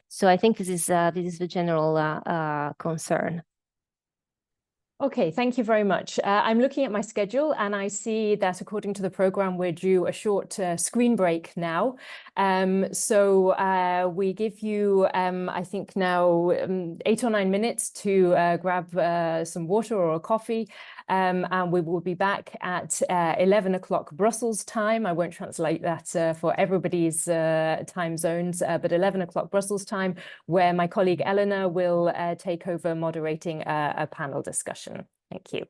So I think this is the general concern. Okay, thank you very much. I'm looking at my schedule and I see that according to the program, we're due a short screen break now. So we give you, I think now 8 or 9 minutes to grab some water or a coffee. And we will be back at 11 o'clock Brussels time. I won't translate that for everybody's time zones, but 11 o'clock Brussels time, where my colleague Eleanor will take over moderating a panel discussion. Thank you.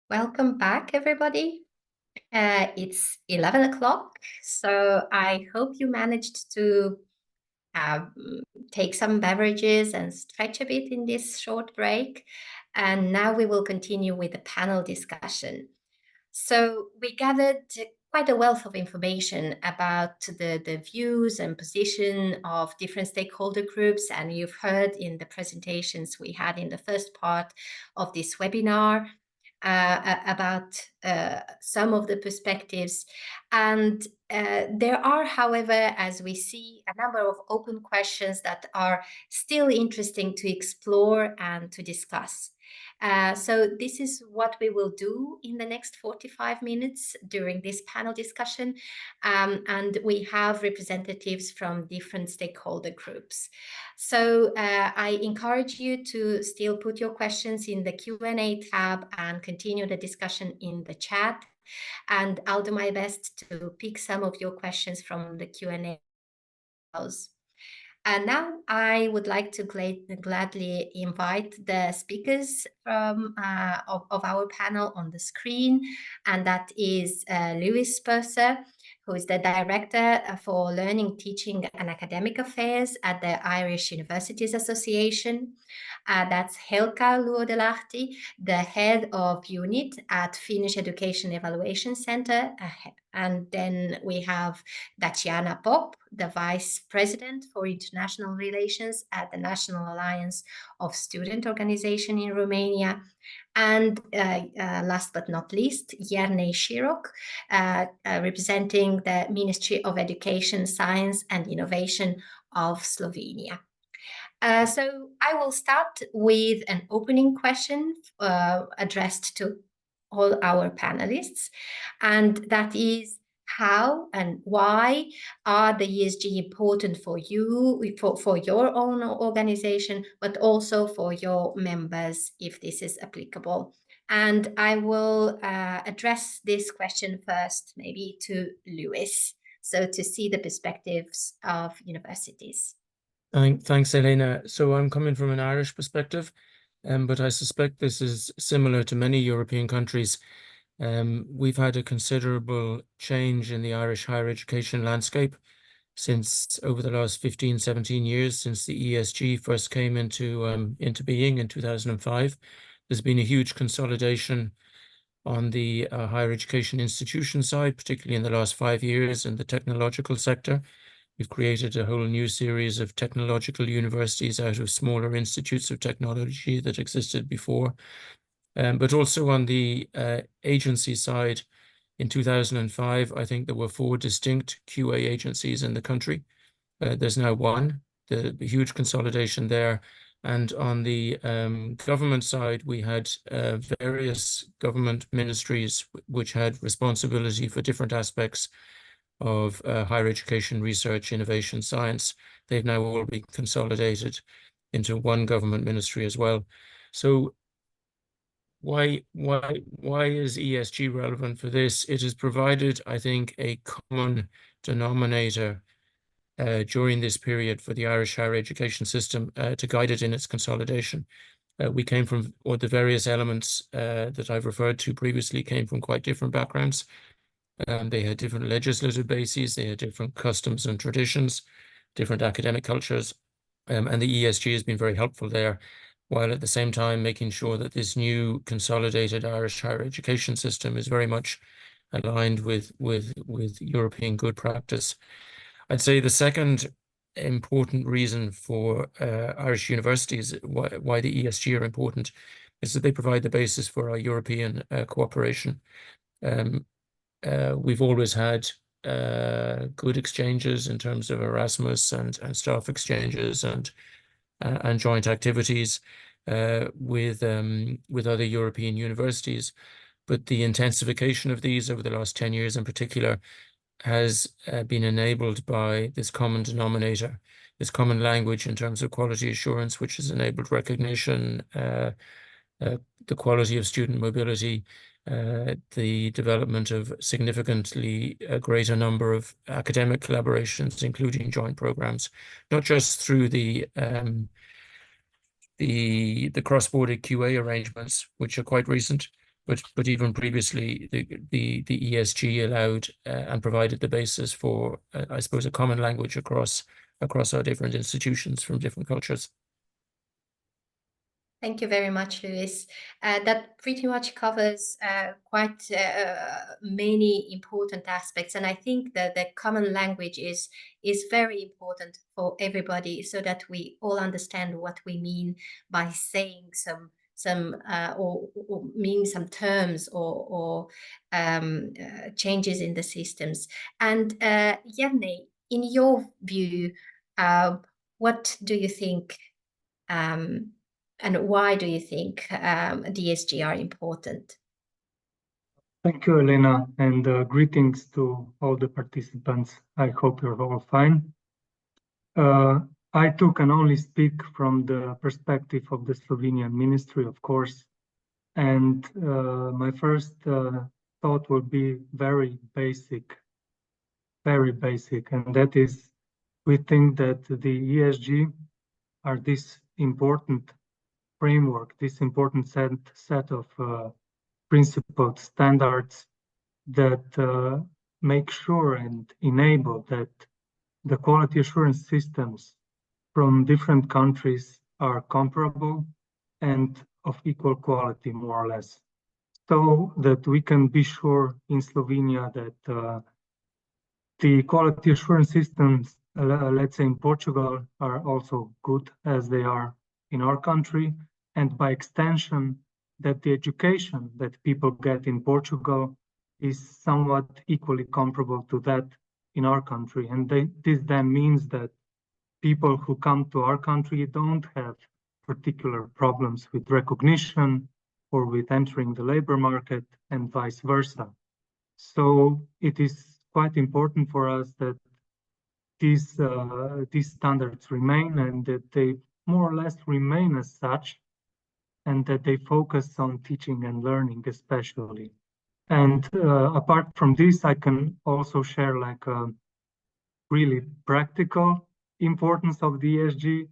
Welcome back, everybody. It's 11 o'clock, so I hope you managed to take some beverages and stretch a bit in this short break. And now we will continue with the panel discussion. So we gathered quite a wealth of information about the views and position of different stakeholder groups. And you've heard in the presentations we had in the first part of this webinar about some of the perspectives. And there are, however, as we see, a number of open questions that are still interesting to explore and to discuss. So this is what we will do in the next 45 minutes during this panel discussion. And we have representatives from different stakeholder groups. So I encourage you to still put your questions in the Q&A tab and continue the discussion in the chat. And I'll do my best to pick some of your questions from the Q&A. And now I would like to gladly invite the speakers from of our panel on the screen, and that is Lewis Purser, who is the Director for Learning, Teaching and Academic Affairs at the Irish Universities Association. That's Helka Luodelahti, the Head of Unit at Finnish Education Evaluation Centre. And then we have Daciana Pop, the Vice President for International Relations at the National Alliance of Student Organization in Romania. And last but not least, Jernej Širok, representing the Ministry of Education, Science and Innovation of Slovenia. So I will start with an opening question addressed to all our panelists, and that is, how and why are the ESG important for you, for your own organization, but also for your members, if this is applicable? And I will address this question first, maybe to Lewis, so to see the perspectives of universities. Thanks, Elena. So I'm coming from an Irish perspective, but I suspect this is similar to many European countries. We've had a considerable change in the Irish higher education landscape since over the last 15, 17 years, since the ESG first came into being in 2005. There's been a huge consolidation on the higher education institution side, particularly in the last 5 years in the technological sector. We've created a whole new series of technological universities out of smaller institutes of technology that existed before. But also on the agency side, in 2005, I think there were 4 distinct QA agencies in the country. There's now 1, the huge consolidation there. And on the government side, we had various government ministries which had responsibility for different aspects of higher education, research, innovation, science. They've now all been consolidated into 1 government ministry as well. So why is ESG relevant for this? It has provided, I think, a common denominator during this period for the Irish higher education system to guide it in its consolidation. We came from, or the various elements that I've referred to previously came from quite different backgrounds. They had different legislative bases, they had different customs and traditions, different academic cultures, and the ESG has been very helpful there, while at the same time making sure that this new consolidated Irish higher education system is very much aligned with European good practice. I'd say the second important reason for Irish universities, why the ESG are important, is that they provide the basis for our European cooperation. We've always had good exchanges in terms of Erasmus and staff exchanges and joint activities with other European universities. But the intensification of these over the last 10 years in particular has been enabled by this common denominator, this common language in terms of quality assurance, which has enabled recognition, the quality of student mobility, the development of significantly greater number of academic collaborations, including joint programs, not just through the cross-border QA arrangements, which are quite recent, but even previously, the ESG allowed and provided the basis for, I suppose, a common language across our different institutions from different cultures. Thank you very much, Lewis. That pretty much covers quite many important aspects, and I think that the common language is very important for everybody, so that we all understand what we mean by saying some or mean some terms or changes in the systems. And Jernej, in your view, what do you think And why do you think DSG are important? Thank you, Elena, and greetings to all the participants. I hope you're all fine. I too can only speak from the perspective of the Slovenian Ministry, of course. And my first thought will be very basic, and that is we think that the ESG are this important framework, this important set of principled standards that make sure and enable that the quality assurance systems from different countries are comparable and of equal quality, more or less, so that we can be sure in Slovenia that the quality assurance systems, let's say in Portugal, are also good as they are in our country, and by extension, that the education that people get in Portugal is somewhat equally comparable to that in our country. And this then means that people who come to our country don't have particular problems with recognition or with entering the labor market and vice versa. So it is quite important for us that these standards remain and that they more or less remain as such, and that they focus on teaching and learning especially. And apart from this, I can also share like a really practical importance of the ESG.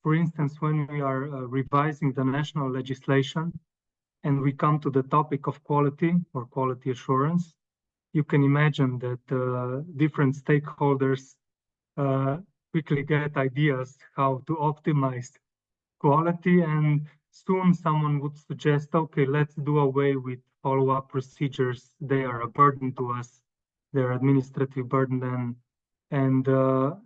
For instance, when we are revising the national legislation and we come to the topic of quality or quality assurance, you can imagine that different stakeholders quickly get ideas how to optimize quality, and soon someone would suggest, okay, let's do away with follow-up procedures. They are a burden to us. They're administrative burden, and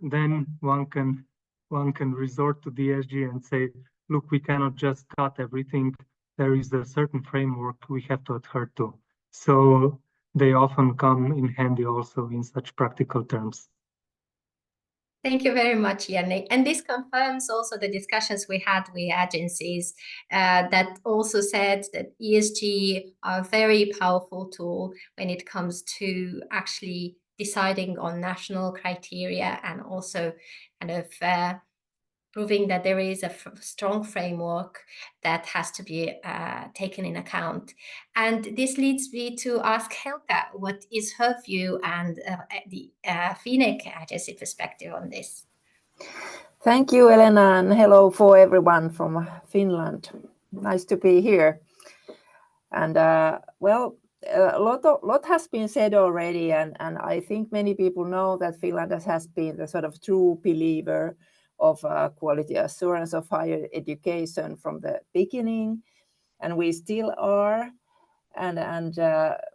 then one can resort to the ESG and say, look, we cannot just cut everything. There is a certain framework we have to adhere to. So they often come in handy also in such practical terms. Thank you very much, Yannick. And this confirms also the discussions we had with agencies that also said that ESG are a very powerful tool when it comes to actually deciding on national criteria and also kind of proving that there is a strong framework that has to be taken in account. And this leads me to ask Helga, what is her view and the FINEC agency perspective on this? Thank you, Elena, and hello for everyone from Finland. Nice to be here. And well, a lot has been said already, and I think many people know that Finland has been the sort of true believer of quality assurance of higher education from the beginning, and we still are. And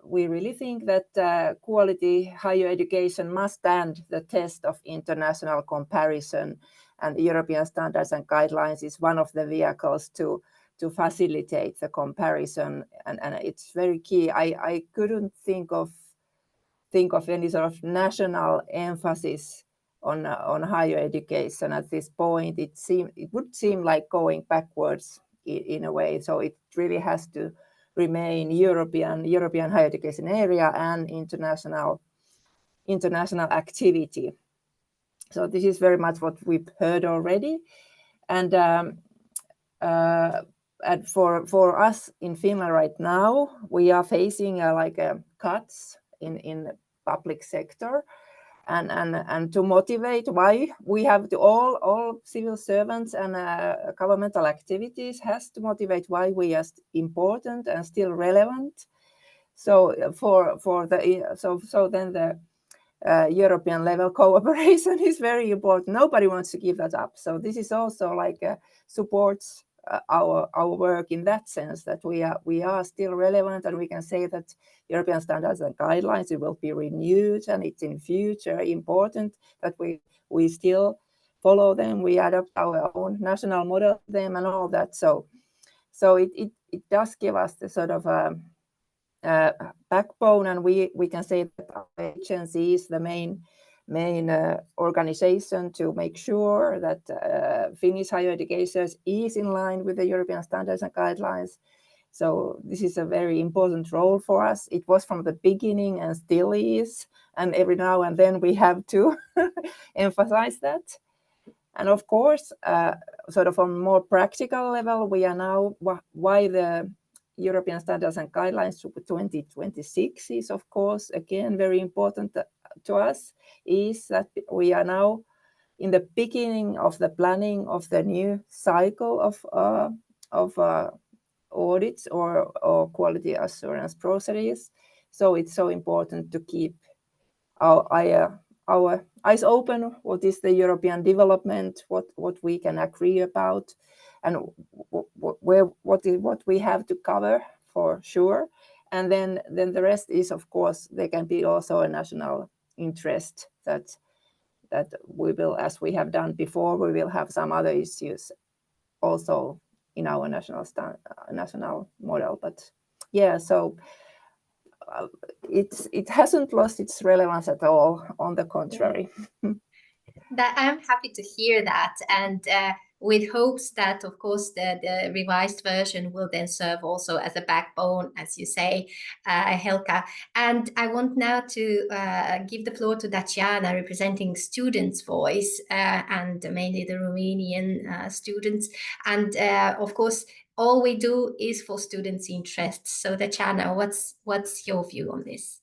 we really think that quality higher education must stand the test of international comparison, and European standards and guidelines is one of the vehicles to facilitate the comparison, and it's very key. I couldn't think of any sort of national emphasis on higher education at this point. It would seem like going backwards in a way. So it really has to remain European higher education area and international activity. So this is very much what we've heard already, and for us in Finland right now, we are facing cuts in the public sector, and to motivate why we have to all civil servants and governmental activities has to motivate why we are important and still relevant. So then the European level cooperation is very important. Nobody wants to give that up. So this is also like supports our work in that sense, that we are still relevant, and we can say that European standards and guidelines, it will be renewed, and it's in future important that we still follow them. We adapt our own national model to them and all that. So it does give us the sort of backbone, and we can say that our agency is the main main organization to make sure that Finnish higher education is in line with the European standards and guidelines. So this is a very important role for us. It was from the beginning and still is. And every now and then we have to emphasize that. And of course, sort of on a more practical level, we are now, why the European standards and guidelines 2026 is, of course, again, very important to us, is that we are now in the beginning of the planning of the new cycle of audits or quality assurance processes. So it's so important to keep our eyes open. What is the European development? What we can agree about, and what we have to cover for sure. And then the rest is, of course, there can be also a national interest that we will, as we have done before, we will have some other issues also in our national model. But yeah, so it hasn't lost its relevance at all. On the contrary. That I'm happy to hear that, and with hopes that, of course, the revised version will then serve also as a backbone, as you say, Helka. And I want now to give the floor to Daciana, representing Students' Voice, and mainly the Romanian students. And of course, all we do is for students' interests. So Daciana, what's your view on this?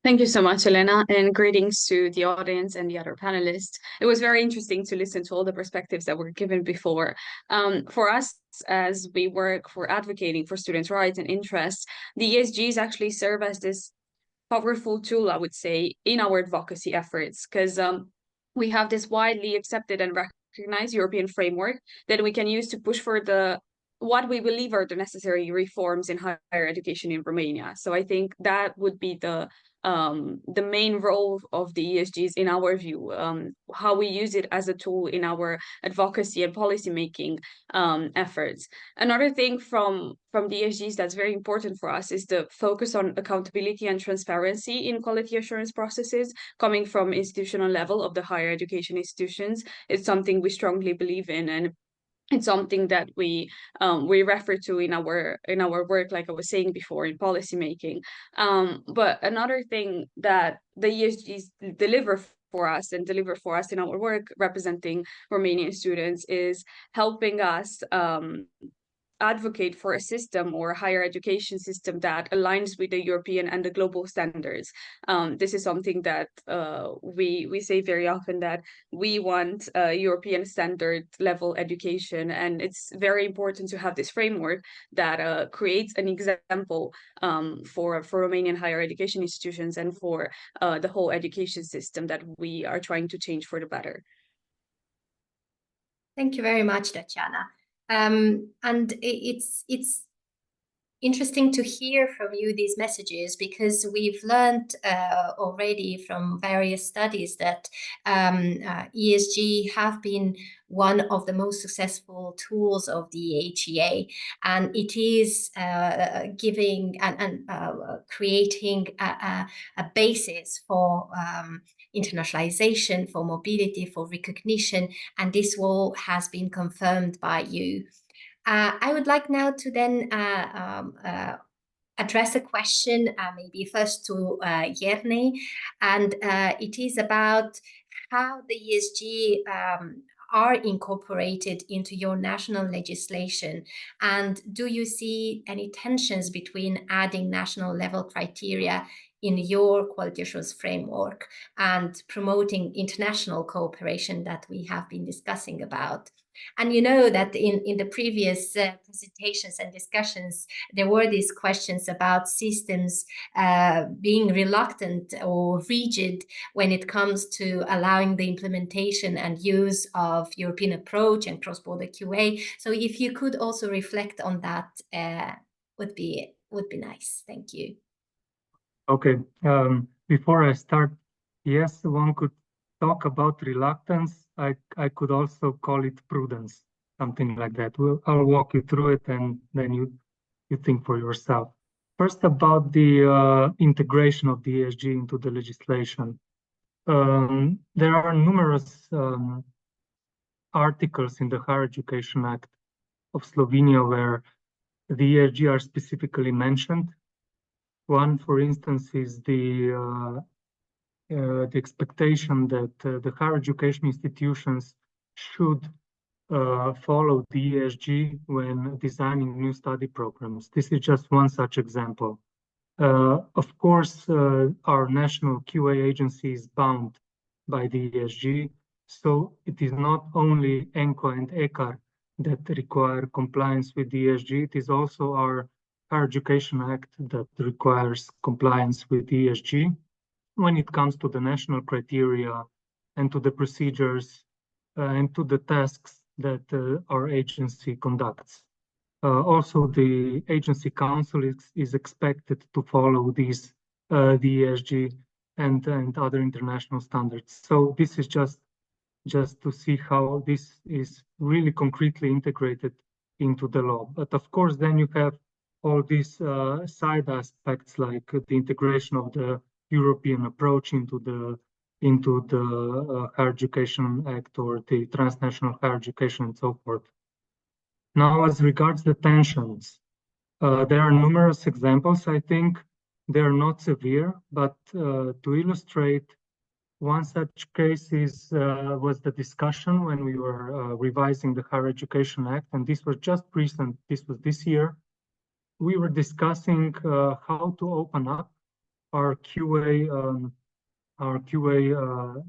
Thank you so much, Elena, and greetings to the audience and the other panelists. It was very interesting to listen to all the perspectives that were given before. For us, as we work for advocating for students' rights and interests, the ESGs actually serve as this powerful tool, I would say, in our advocacy efforts, because we have this widely accepted and recognized European framework that we can use to push for what we believe are the necessary reforms in higher education in Romania. So I think that would be the main role of the ESGs in our view, how we use it as a tool in our advocacy and policymaking efforts. Another thing from the ESGs that's very important for us is the focus on accountability and transparency in quality assurance processes coming from institutional level of the higher education institutions. It's something we strongly believe in, and it's something that we refer to in our work, like I was saying before, in policymaking. But another thing that the ESGs deliver for us in our work representing Romanian students is helping us advocate for a system or a higher education system that aligns with the European and the global standards. This is something that we say very often, that we want a European standard level education, and it's very important to have this framework that creates an example for Romanian higher education institutions and for the whole education system that we are trying to change for the better. Thank you very much, Daciana. And it's interesting to hear from you these messages, because we've learned already from various studies that ESG have been one of the most successful tools of the EHEA, and it is giving and creating a basis for internationalization, for mobility, for recognition, and this all has been confirmed by you. I would like now to then address a question, maybe first to Jerne, and it is about how the ESG are incorporated into your national legislation, and do you see any tensions between adding national level criteria in your quality assurance framework and promoting international cooperation that we have been discussing about? And you know that in the previous presentations and discussions, there were these questions about systems being reluctant or rigid when it comes to allowing the implementation and use of European approach and cross-border QA. So if you could also reflect on that, would be nice. Thank you. Okay. Before I start, yes, one could talk about reluctance. I could also call it prudence, something like that. I'll walk you through it, and then you think for yourself. First, about the integration of the ESG into the legislation. There are numerous articles in the Higher Education Act of Slovenia where the ESG are specifically mentioned. One, for instance, is the expectation that the higher education institutions should follow the ESG when designing new study programs. This is just one such example. Of course, our national QA agency is bound by the ESG, so it is not only ENCO and ECAR that require compliance with the ESG, it is also our Higher Education Act that requires compliance with the ESG when it comes to the national criteria and to the procedures and to the tasks that our agency conducts. Also, the agency council is expected to follow these, the ESG and other international standards. So this is just to see how this is really concretely integrated into the law. But of course, then you have all these side aspects like the integration of the European approach into the Higher Education Act or the transnational higher education and so forth. Now, as regards the tensions, there are numerous examples. I think they are not severe, but to illustrate, one such case was the discussion when we were revising the Higher Education Act, and this was just recent. This was this year. We were discussing how to open up our QA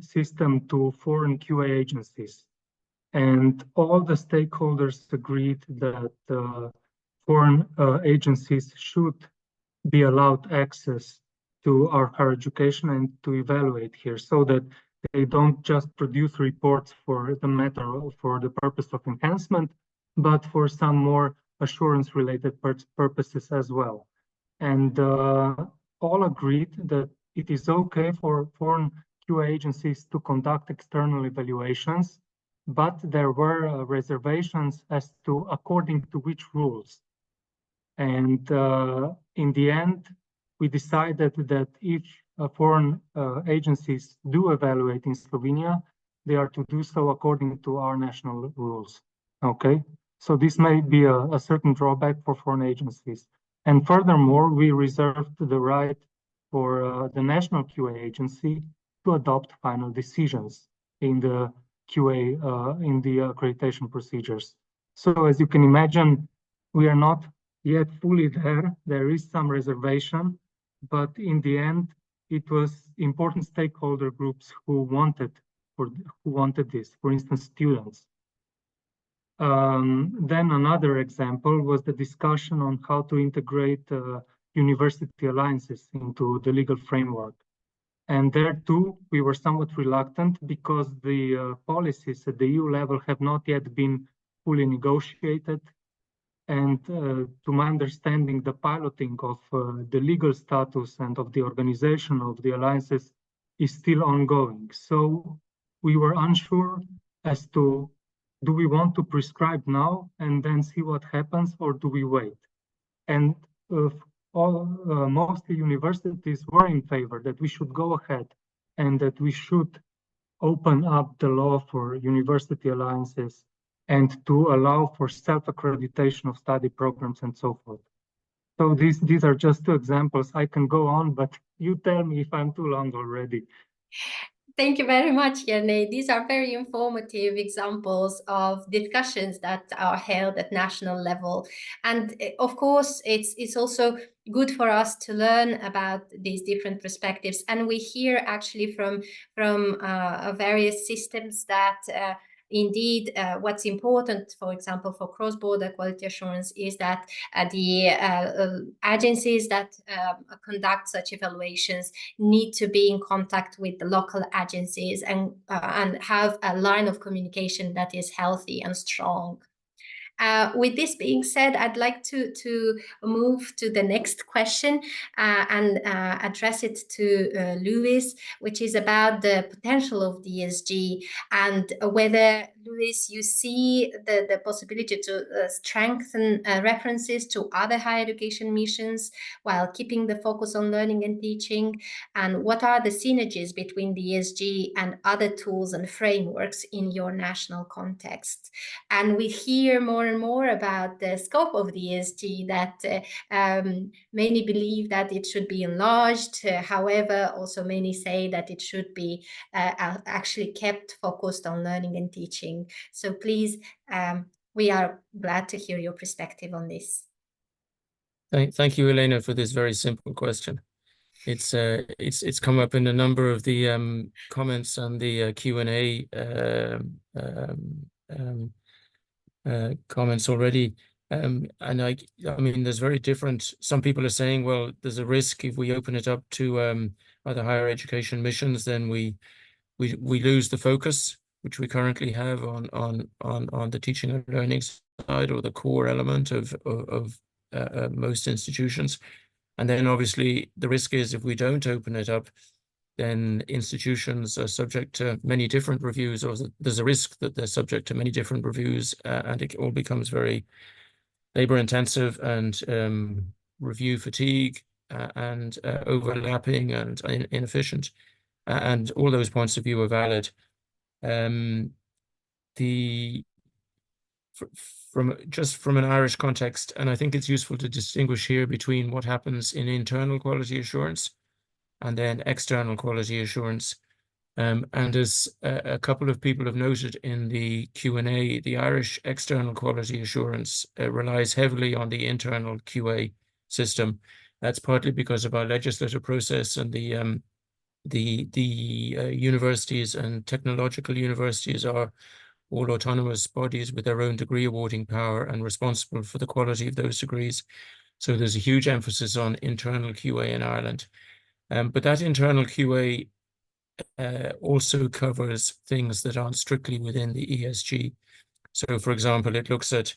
system to foreign QA agencies. And all the stakeholders agreed that foreign agencies should be allowed access to our higher education and to evaluate here, so that they don't just produce reports for the purpose of enhancement, but for some more assurance-related purposes as well. And all agreed that it is okay for foreign QA agencies to conduct external evaluations, but there were reservations as to according to which rules. And in the end, we decided that if foreign agencies do evaluate in Slovenia, they are to do so according to our national rules. Okay, so this may be a certain drawback for foreign agencies. And furthermore, we reserved the right for the national QA agency to adopt final decisions in the QA, in the accreditation procedures. So as you can imagine, we are not yet fully there. There is some reservation, but in the end, it was important stakeholder groups who wanted this, for instance, students. Then another example was the discussion on how to integrate university alliances into the legal framework. And there too, we were somewhat reluctant because the policies at the EU level have not yet been fully negotiated. And to my understanding, the piloting of the legal status and of the organization of the alliances is still ongoing. So we were unsure as to, do we want to prescribe now and then see what happens, or do we wait? And most universities were in favor that we should go ahead and that we should open up the law for university alliances and to allow for self-accreditation of study programs and so forth. So these are just two examples. I can go on, but you tell me if I'm too long already. Thank you very much, Jenny. These are very informative examples of discussions that are held at national level. And of course, it's also good for us to learn about these different perspectives. And we hear actually from various systems that indeed, what's important, for example, for cross-border quality assurance is that the agencies that conduct such evaluations need to be in contact with the local agencies and have a line of communication that is healthy and strong. With this being said, I'd like to move to the next question and address it to Louis, which is about the potential of the ESG and whether, Louis, you see the possibility to strengthen references to other higher education missions while keeping the focus on learning and teaching, and what are the synergies between the ESG and other tools and frameworks in your national context. And we hear more and more about the scope of the ESG, that many believe that it should be enlarged. However, also many say that it should be actually kept focused on learning and teaching. So please, we are glad to hear your perspective on this. Thank you, Elena, for this very simple question. It's come up in a number of the comments on the Q&A comments already. And I mean, there's very different. Some people are saying, well, there's a risk if we open it up to other higher education missions, then we lose the focus which we currently have on the teaching and learning side, or the core element of most institutions. And then obviously the risk is, if we don't open it up, then institutions are subject to many different reviews, or there's a risk that they're subject to many different reviews, and it all becomes very labor intensive and review fatigue and overlapping and inefficient. And all those points of view are valid. From an Irish context, and I think it's useful to distinguish here between what happens in internal quality assurance and then external quality assurance. And as a couple of people have noted in the Q&A, the Irish external quality assurance relies heavily on the internal QA system. That's partly because of our legislative process, and the universities and technological universities are all autonomous bodies with their own degree awarding power and responsible for the quality of those degrees. So there's a huge emphasis on internal QA in Ireland. But that internal QA also covers things that aren't strictly within the ESG. So, for example, it looks at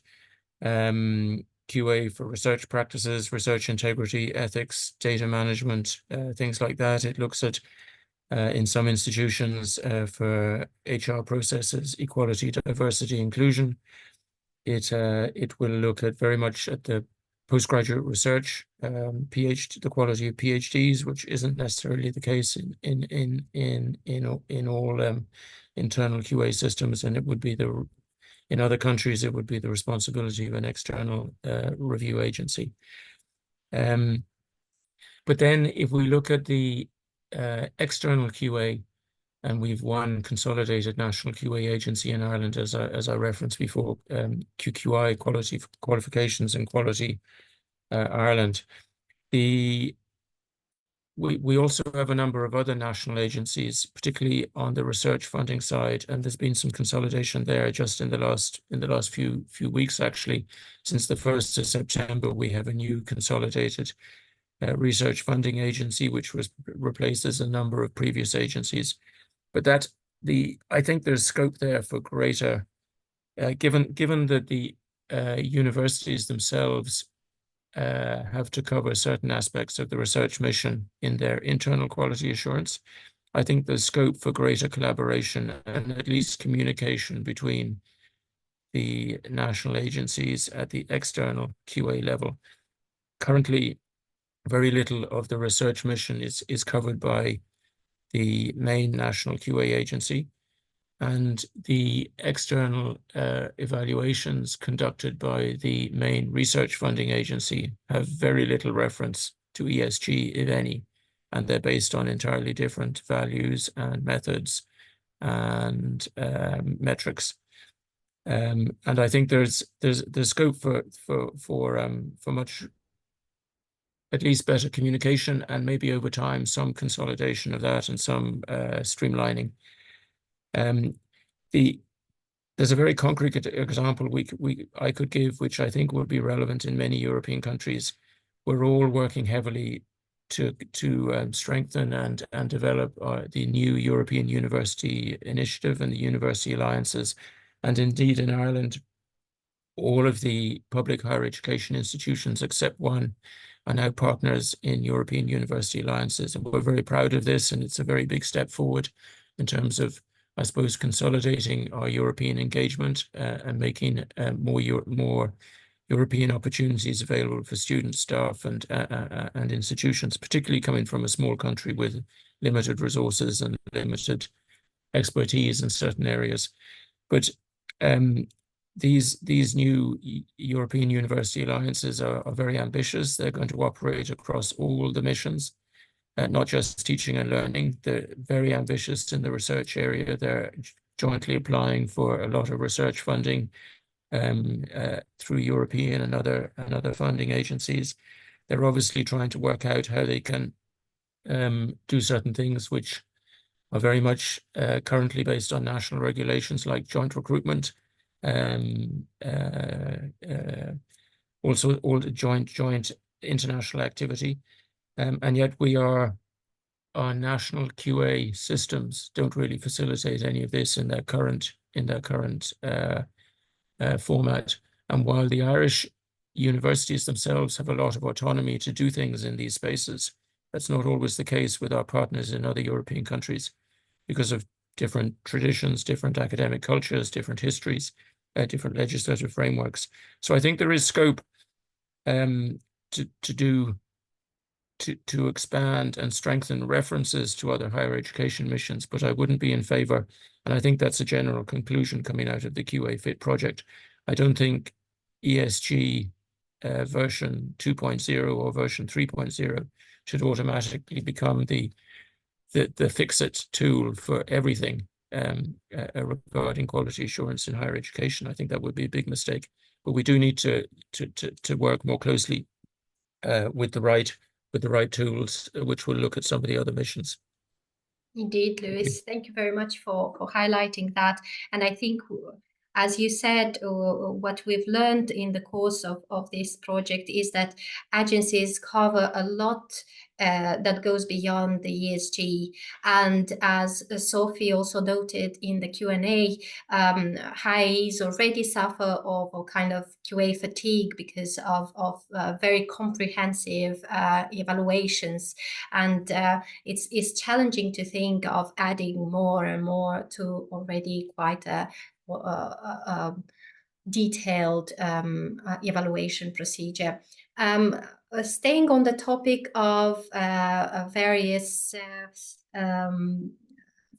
QA for research practices, research integrity, ethics, data management, things like that. It looks at, in some institutions, for HR processes, equality, diversity, inclusion. It will look at very much at the postgraduate research, PhD, the quality of PhDs, which isn't necessarily the case in all internal QA systems, and it would be in other countries it would be the responsibility of an external review agency. But then, if we look at the external QA, and we've one consolidated national QA agency in Ireland, as I referenced before, QQI, Quality Qualifications and Quality Ireland. We also have a number of other national agencies, particularly on the research funding side, and there's been some consolidation there just in the last few weeks, actually. Since the 1st of September, we have a new consolidated research funding agency, which replaces a number of previous agencies. But I think there's scope there for greater, given that the universities themselves have to cover certain aspects of the research mission in their internal quality assurance. I think there's scope for greater collaboration and at least communication between the national agencies at the external QA level. Currently, very little of the research mission is covered by the main national QA agency, and the external evaluations conducted by the main research funding agency have very little reference to ESG, if any, and they're based on entirely different values and methods and metrics. And I think there's scope for much, at least better communication, and maybe over time some consolidation of that and some streamlining. There's a very concrete example I could give, which I think would be relevant in many European countries. We're all working heavily to strengthen and develop the new European University Initiative and the University Alliances. And indeed, in Ireland, all of the public higher education institutions except one are now partners in European University Alliances. And we're very proud of this, and it's a very big step forward in terms of, I suppose, consolidating our European engagement and making more European opportunities available for students, staff, and institutions, particularly coming from a small country with limited resources and limited expertise in certain areas. But these new European University Alliances are very ambitious. They're going to operate across all the missions, not just teaching and learning. They're very ambitious in the research area. They're jointly applying for a lot of research funding through European and other funding agencies. They're obviously trying to work out how they can do certain things which are very much currently based on national regulations like joint recruitment, also all the joint international activity, and yet our national QA systems don't really facilitate any of this in their current format. And while the Irish universities themselves have a lot of autonomy to do things in these spaces, that's not always the case with our partners in other European countries because of different traditions, different academic cultures, different histories, different legislative frameworks. So I think there is scope to expand and strengthen references to other higher education missions, but I wouldn't be in favor, and I think that's a general conclusion coming out of the QA Fit project. I don't think ESG version 2.0 or version 3.0 should automatically become the fix-it tool for everything regarding quality assurance in higher education. I think that would be a big mistake, but we do need to work more closely with the right tools, which will look at some of the other missions. Indeed, Lewis, thank you very much for highlighting that. And I think, as you said, what we've learned in the course of this project is that agencies cover a lot that goes beyond the ESG. And as Sophie also noted in the Q&A, HIEs already suffer of a kind of QA fatigue because of very comprehensive evaluations. And it's challenging to think of adding more and more to already quite a detailed evaluation procedure. Staying on the topic of various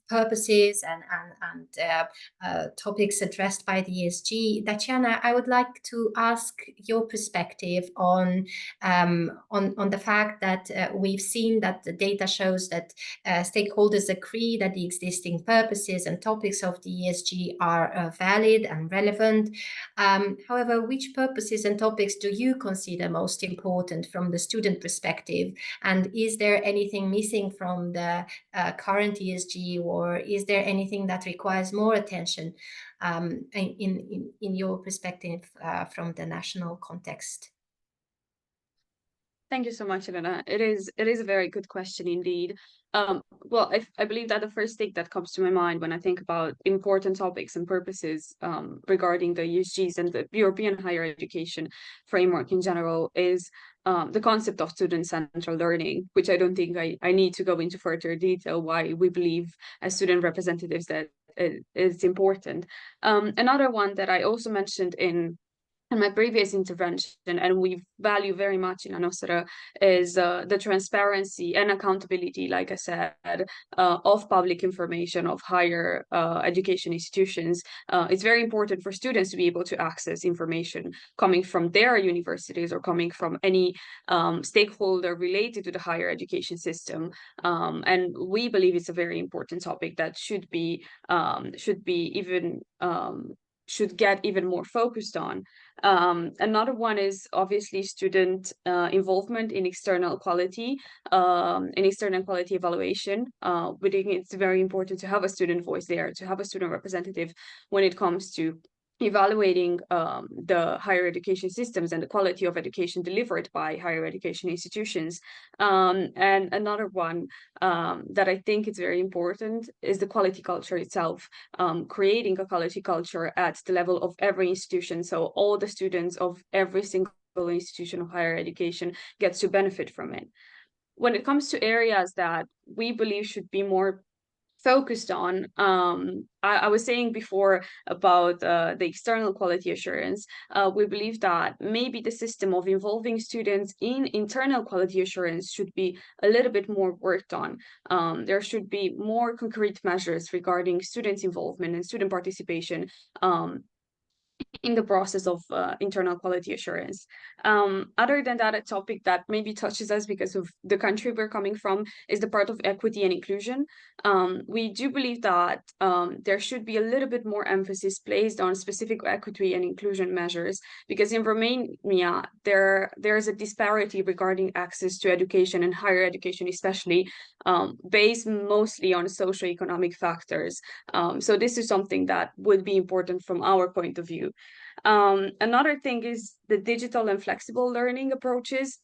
purposes and topics addressed by the ESG, Daciana, I would like to ask your perspective on the fact that we've seen that the data shows that stakeholders agree that the existing purposes and topics of the ESG are valid and relevant. However, which purposes and topics do you consider most important from the student perspective? And is there anything missing from the current ESG, or is there anything that requires more attention in your perspective from the national context? Thank you so much, Elena. It is a very good question indeed. Well, I believe that the first thing that comes to my mind when I think about important topics and purposes regarding the ESGs and the European higher education framework in general is the concept of student-centered learning, which I don't think I need to go into further detail why we believe as student representatives that it's important. Another one that I also mentioned in my previous intervention, and we value very much in Anosera, is the transparency and accountability, like I said, of public information of higher education institutions. It's very important for students to be able to access information coming from their universities or coming from any stakeholder related to the higher education system. And we believe it's a very important topic that should get even more focused on. Another one is obviously student involvement in external quality evaluation. We think it's very important to have a student voice there, to have a student representative when it comes to evaluating the higher education systems and the quality of education delivered by higher education institutions. And another one that I think is very important is the quality culture itself, creating a quality culture at the level of every institution. So all the students of every single institution of higher education gets to benefit from it. When it comes to areas that we believe should be more focused on, I was saying before about the external quality assurance. We believe that maybe the system of involving students in internal quality assurance should be a little bit more worked on. There should be more concrete measures regarding students' involvement and student participation in the process of internal quality assurance. Other than that, a topic that maybe touches us because of the country we're coming from is the part of equity and inclusion. We do believe that there should be a little bit more emphasis placed on specific equity and inclusion measures, because in Romania, there is a disparity regarding access to education and higher education, especially based mostly on socioeconomic factors. So this is something that would be important from our point of view. Another thing is the digital and flexible learning approaches,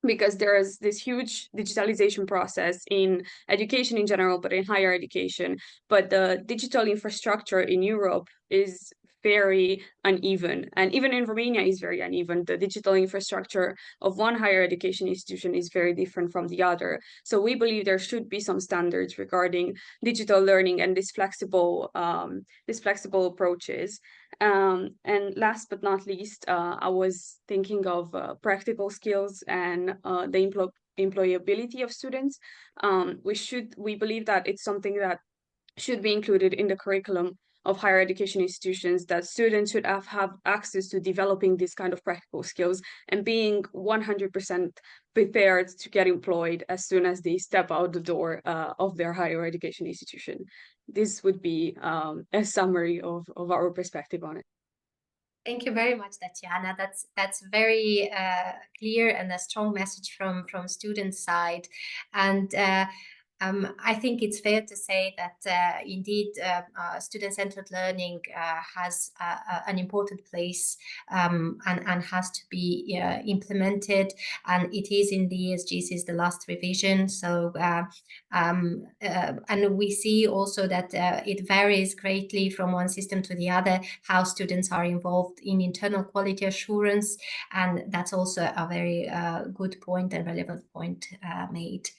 because there is this huge digitalization process in education in general, but in higher education. But the digital infrastructure in Europe is very uneven, and even in Romania is very uneven. The digital infrastructure of one higher education institution is very different from the other. So we believe there should be some standards regarding digital learning and these flexible approaches. And last but not least, I was thinking of practical skills and the employability of students. We believe that it's something that should be included in the curriculum of higher education institutions, that students should have access to developing these kind of practical skills and being 100% prepared to get employed as soon as they step out the door of their higher education institution. This would be a summary of our perspective on it. Thank you very much, Tatiana. That's very clear and a strong message from student side. And I think it's fair to say that indeed student-centered learning has an important place and has to be implemented. And it is in the ESG since the last revision. So and we see also that it varies greatly from one system to the other, how students are involved in internal quality assurance. And that's also a very good point and relevant point made.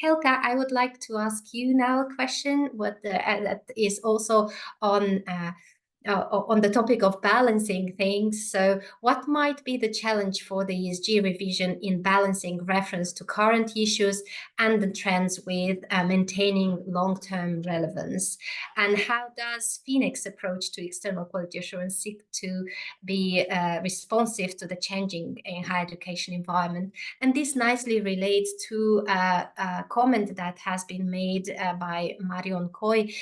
Helga, I would like to ask you now a question that is also on the topic of balancing things. So what might be the challenge for the ESG revision in balancing reference to current issues and the trends with maintaining long-term relevance? And how does Phoenix's approach to external quality assurance seek to be responsive to the changing higher education environment? And this nicely relates to a comment that has been made by Marion Coy,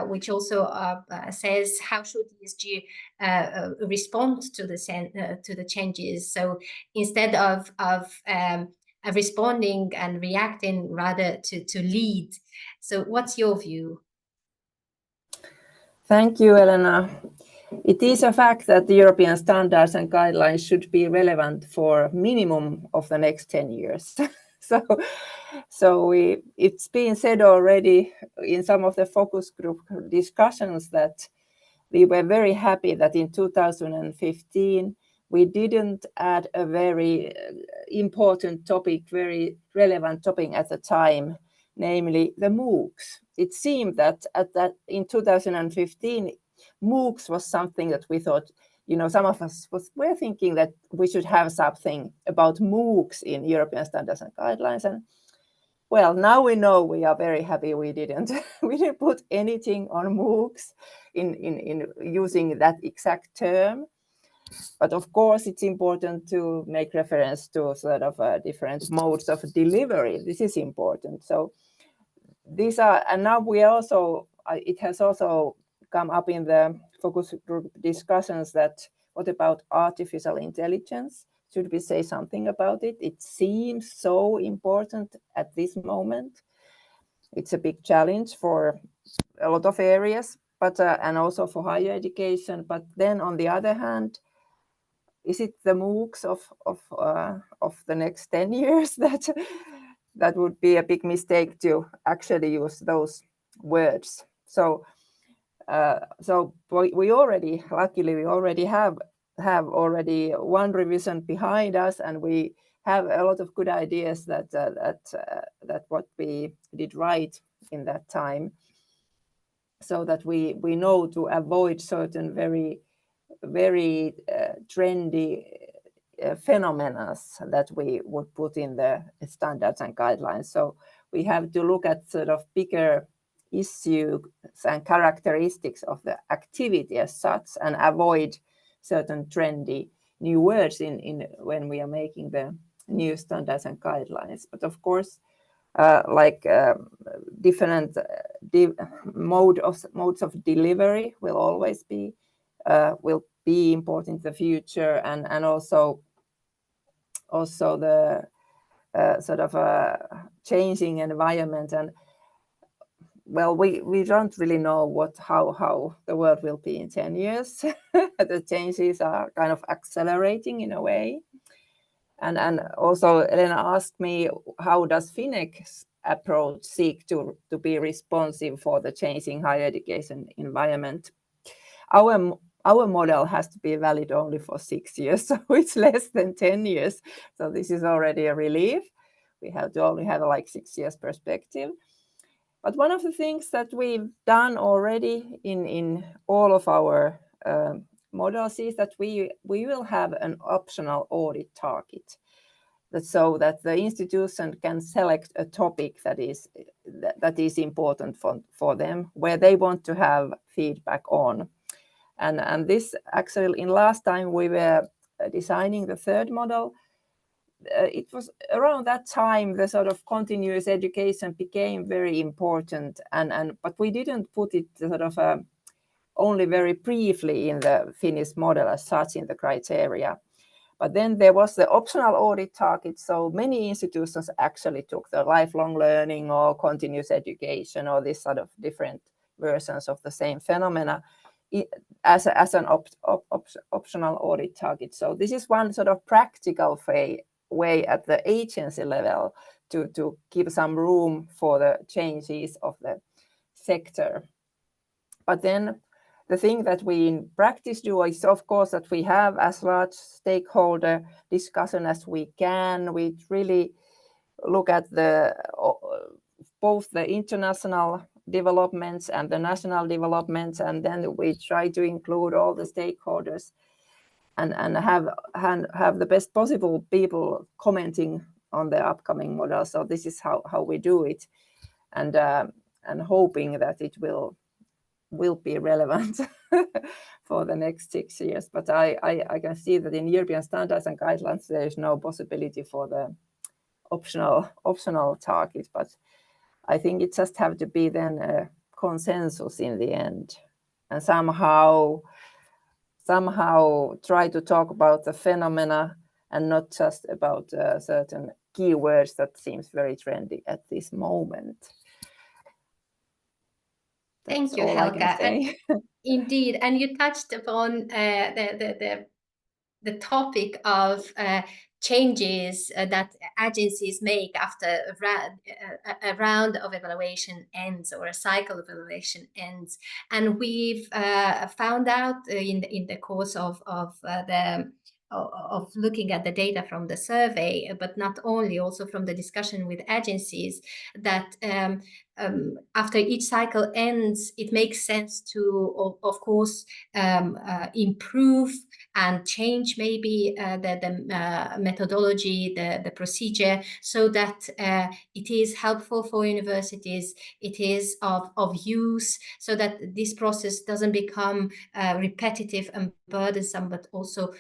which also says, how should ESG respond to the changes? So instead of responding and reacting, rather to lead. So what's your view? Thank you, Elena. It is a fact that the European standards and guidelines should be relevant for minimum of the next 10 years. It's been said already in some of the focus group discussions that we were very happy that in 2015 we didn't add a very important topic, very relevant topic at the time, namely the MOOCs. It seemed that in 2015 MOOCs was something that we thought, some of us were thinking that we should have something about MOOCs in European standards and guidelines. And well, now we know, we are very happy we didn't put anything on MOOCs in using that exact term. But of course, it's important to make reference to sort of different modes of delivery. This is important. So these are, and now we also, it has also come up in the focus group discussions that what about artificial intelligence? Should we say something about it? It seems so important at this moment. It's a big challenge for a lot of areas. but and also for higher education. But then on the other hand, is it the MOOCs of the next 10 years that would be a big mistake to actually use those words? So we already, luckily, we already have already one revision behind us, and we have a lot of good ideas that what we did right in that time, so that we know to avoid certain very trendy phenomena that we would put in the standards and guidelines. So we have to look at sort of bigger issues and characteristics of the activity as such, and avoid certain trendy new words in when we are making the new standards and guidelines. But of course, different modes of delivery will always be important in the future, and also the sort of changing environment. And well, we don't really know how the world will be in 10 years. The changes are kind of accelerating in a way. And also Elena asked me, how does FINEC's approach seek to be responsive for the changing higher education environment? Our model has to be valid only for 6 years, so it's less than 10 years. So this is already a relief. We have to only have like 6 years perspective. But one of the things that we've done already in all of our models is that we will have an optional audit target, so that the institution can select a topic that is important for them, where they want to have feedback on. And this actually, in last time we were designing the third model, it was around that time the sort of continuous education became very important, but we didn't put it sort of only very briefly in the Finnish model as such in the criteria. But then there was the optional audit target. So many institutions actually took the lifelong learning or continuous education or this sort of different versions of the same phenomena as an optional audit target. So this is one sort of practical way at the agency level to give some room for the changes of the sector. But then the thing that we in practice do is, of course, that we have as large stakeholder discussion as we can. We really look at both the international developments and the national developments, and then we try to include all the stakeholders and have the best possible people commenting on the upcoming model. So this is how we do it, and hoping that it will be relevant for the next 6 years. But I can see that in European standards and guidelines there is no possibility for the optional target, but I think it just have to be then a consensus in the end, and somehow try to talk about the phenomena and not just about certain keywords that seems very trendy at this moment. Thank you, Helga. And indeed, and you touched upon the topic of changes that agencies make after a round of evaluation ends, or a cycle of evaluation ends. And we've found out in the course of looking at the data from the survey, but not only, also from the discussion with agencies, that after each cycle ends, it makes sense to, of course, improve and change maybe the methodology, the procedure, so that it is helpful for universities, it is of use, so that this process doesn't become repetitive and burdensome, but also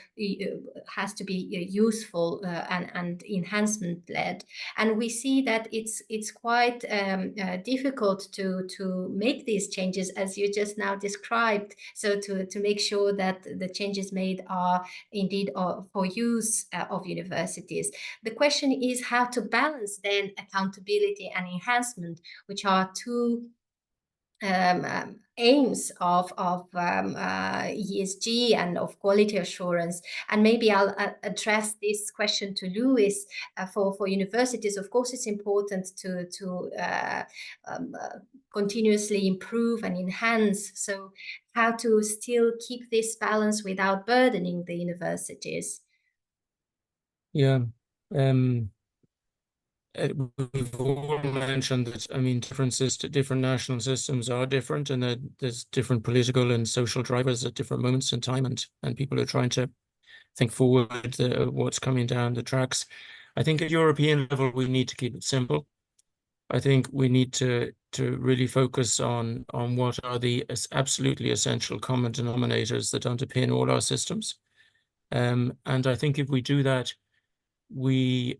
has to be useful and enhancement-led. And we see that it's quite difficult to make these changes, as you just now described, so to make sure that the changes made are indeed for use of universities. The question is how to balance then accountability and enhancement, which are two aims of ESG and of quality assurance. And maybe I'll address this question to Louis. For universities, of course, it's important to continuously improve and enhance. So how to still keep this balance without burdening the universities? Yeah. We've all mentioned that, I mean, different national systems are different, and that there's different political and social drivers at different moments in time, and people are trying to think forward what's coming down the tracks. I think at European level, we need to keep it simple. I think we need to really focus on what are the absolutely essential common denominators that underpin all our systems. And I think if we do that, we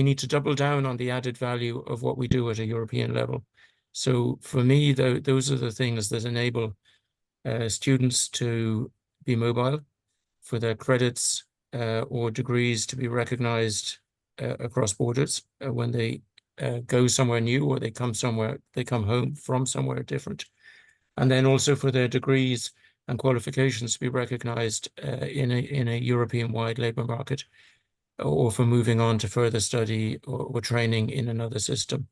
need to double down on the added value of what we do at a European level. So for me, those are the things that enable students to be mobile, for their credits or degrees to be recognized across borders when they go somewhere new, or they come home from somewhere different. And then also for their degrees and qualifications to be recognized in a European-wide labor market, or for moving on to further study or training in another system.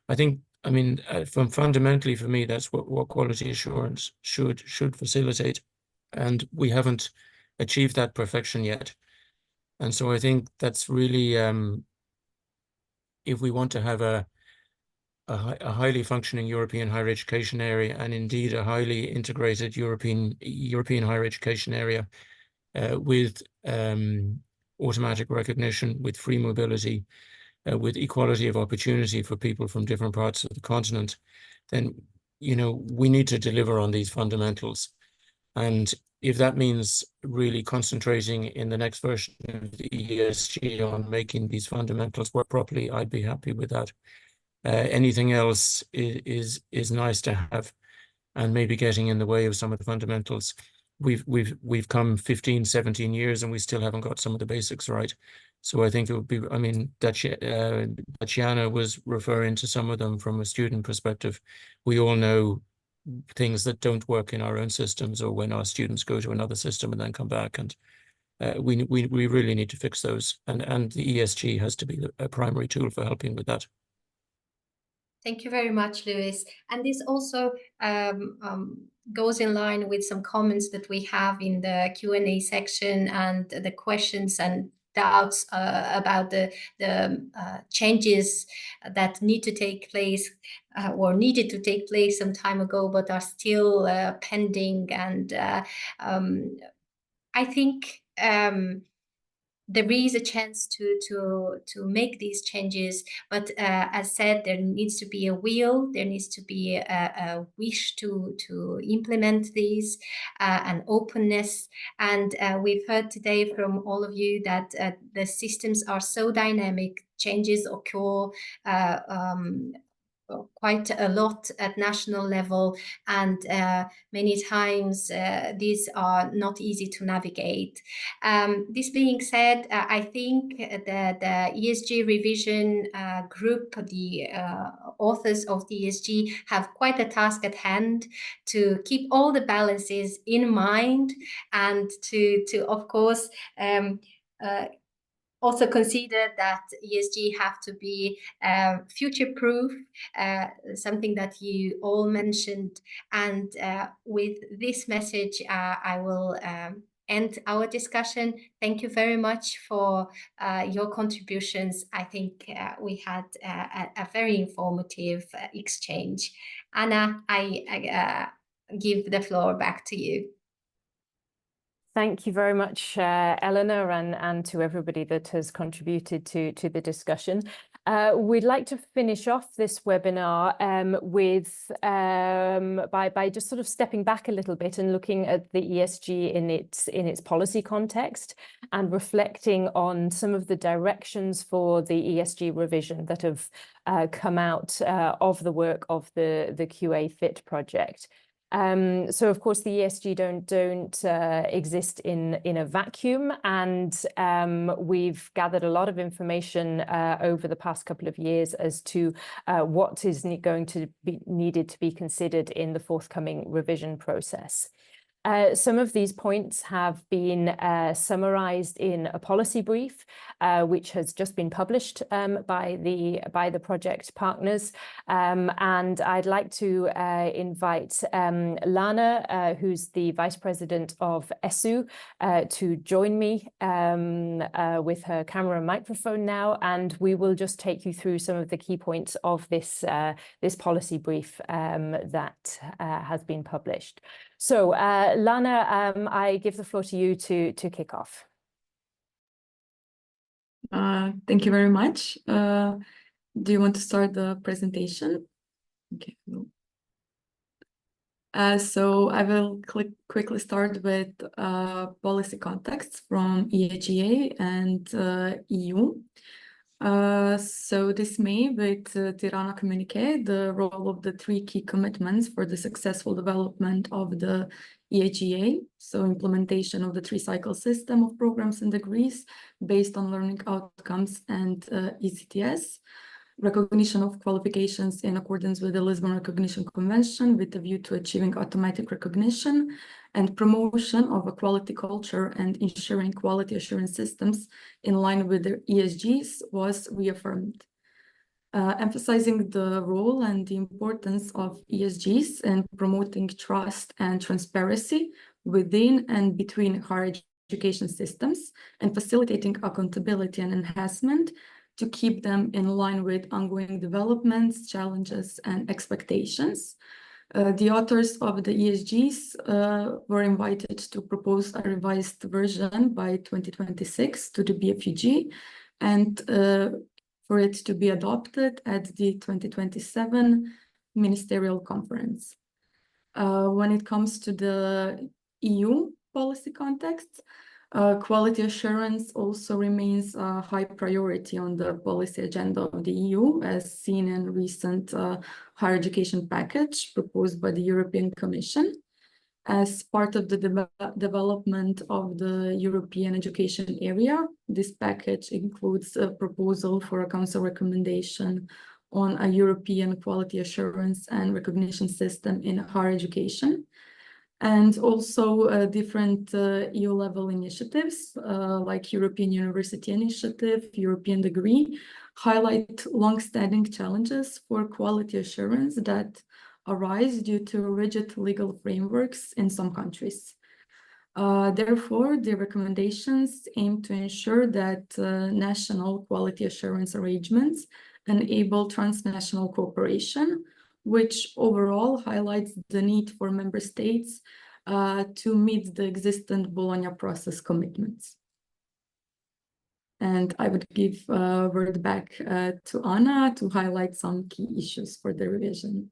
I think, I mean, fundamentally for me, that's what quality assurance should facilitate. And we haven't achieved that perfection yet. And so I think that's really, if we want to have a highly functioning European higher education area, and indeed a highly integrated European higher education area with automatic recognition, with free mobility, with equality of opportunity for people from different parts of the continent, then, you know, we need to deliver on these fundamentals. And if that means really concentrating in the next version of the ESG on making these fundamentals work properly, I'd be happy with that. Anything else is nice to have, and maybe getting in the way of some of the fundamentals. We've come 15, 17 years and we still haven't got some of the basics right. So I think it would be, I mean, Tatiana was referring to some of them from a student perspective. We all know things that don't work in our own systems, or when our students go to another system and then come back, and we really need to fix those. And the ESG has to be a primary tool for helping with that. Thank you very much, Louis. And this also goes in line with some comments that we have in the Q&A section, and the questions and doubts about the changes that need to take place or needed to take place some time ago, but are still pending. And I think there is a chance to make these changes, but as said, there needs to be a will, there needs to be a wish to implement these, an openness. And we've heard today from all of you that the systems are so dynamic, changes occur quite a lot at national level, and many times these are not easy to navigate. This being said, I think the ESG revision group, the authors of the ESG, have quite a task at hand to keep all the balances in mind, and to of course also consider that ESG have to be future-proof, something that you all mentioned. And with this message, I will end our discussion. Thank you very much for your contributions. I think we had a very informative exchange. Anna, I give the floor back to you. Thank you very much, Eleanor, and to everybody that has contributed to the discussion. We'd like to finish off this webinar by just sort of stepping back a little bit and looking at the ESG in its policy context, and reflecting on some of the directions for the ESG revision that have come out of the work of the QA Fit project. So of course the ESG don't exist in a vacuum, and we've gathered a lot of information over the past couple of years as to what is going to be needed to be considered in the forthcoming revision process. Some of these points have been summarized in a policy brief, which has just been published by the project partners. And I'd like to invite Lana, who's the Vice President of ESU, to join me with her camera and microphone now, and we will just take you through some of the key points of this policy brief that has been published. So, Lana, I give the floor to you to kick off. Thank you very much. Do you want to start the presentation? Okay. So I will quickly start with policy context from EHEA and EU. So this May, with Tirana Communiqué, the role of the 3 key commitments for the successful development of the EHEA, so implementation of the 3-cycle system of programs and degrees based on learning outcomes and ECTS, recognition of qualifications in accordance with the Lisbon Recognition Convention with a view to achieving automatic recognition, and promotion of a quality culture and ensuring quality assurance systems in line with the ESGs was reaffirmed. Emphasizing the role and the importance of ESGs in promoting trust and transparency within and between higher education systems and facilitating accountability and enhancement to keep them in line with ongoing developments, challenges, and expectations. The authors of the ESGs were invited to propose a revised version by 2026 to the BFUG, and for it to be adopted at the 2027 Ministerial Conference. When it comes to the EU policy context, quality assurance also remains a high priority on the policy agenda of the EU, as seen in recent higher education package proposed by the European Commission. As part of the development of the European education area, this package includes a proposal for a Council recommendation on a European quality assurance and recognition system in higher education. And also different EU-level initiatives like European University Initiative, European Degree, highlight long-standing challenges for quality assurance that arise due to rigid legal frameworks in some countries. Therefore, the recommendations aim to ensure that national quality assurance arrangements enable transnational cooperation, which overall highlights the need for member states to meet the existing Bologna process commitments. And I would give word back to Anna to highlight some key issues for the revision.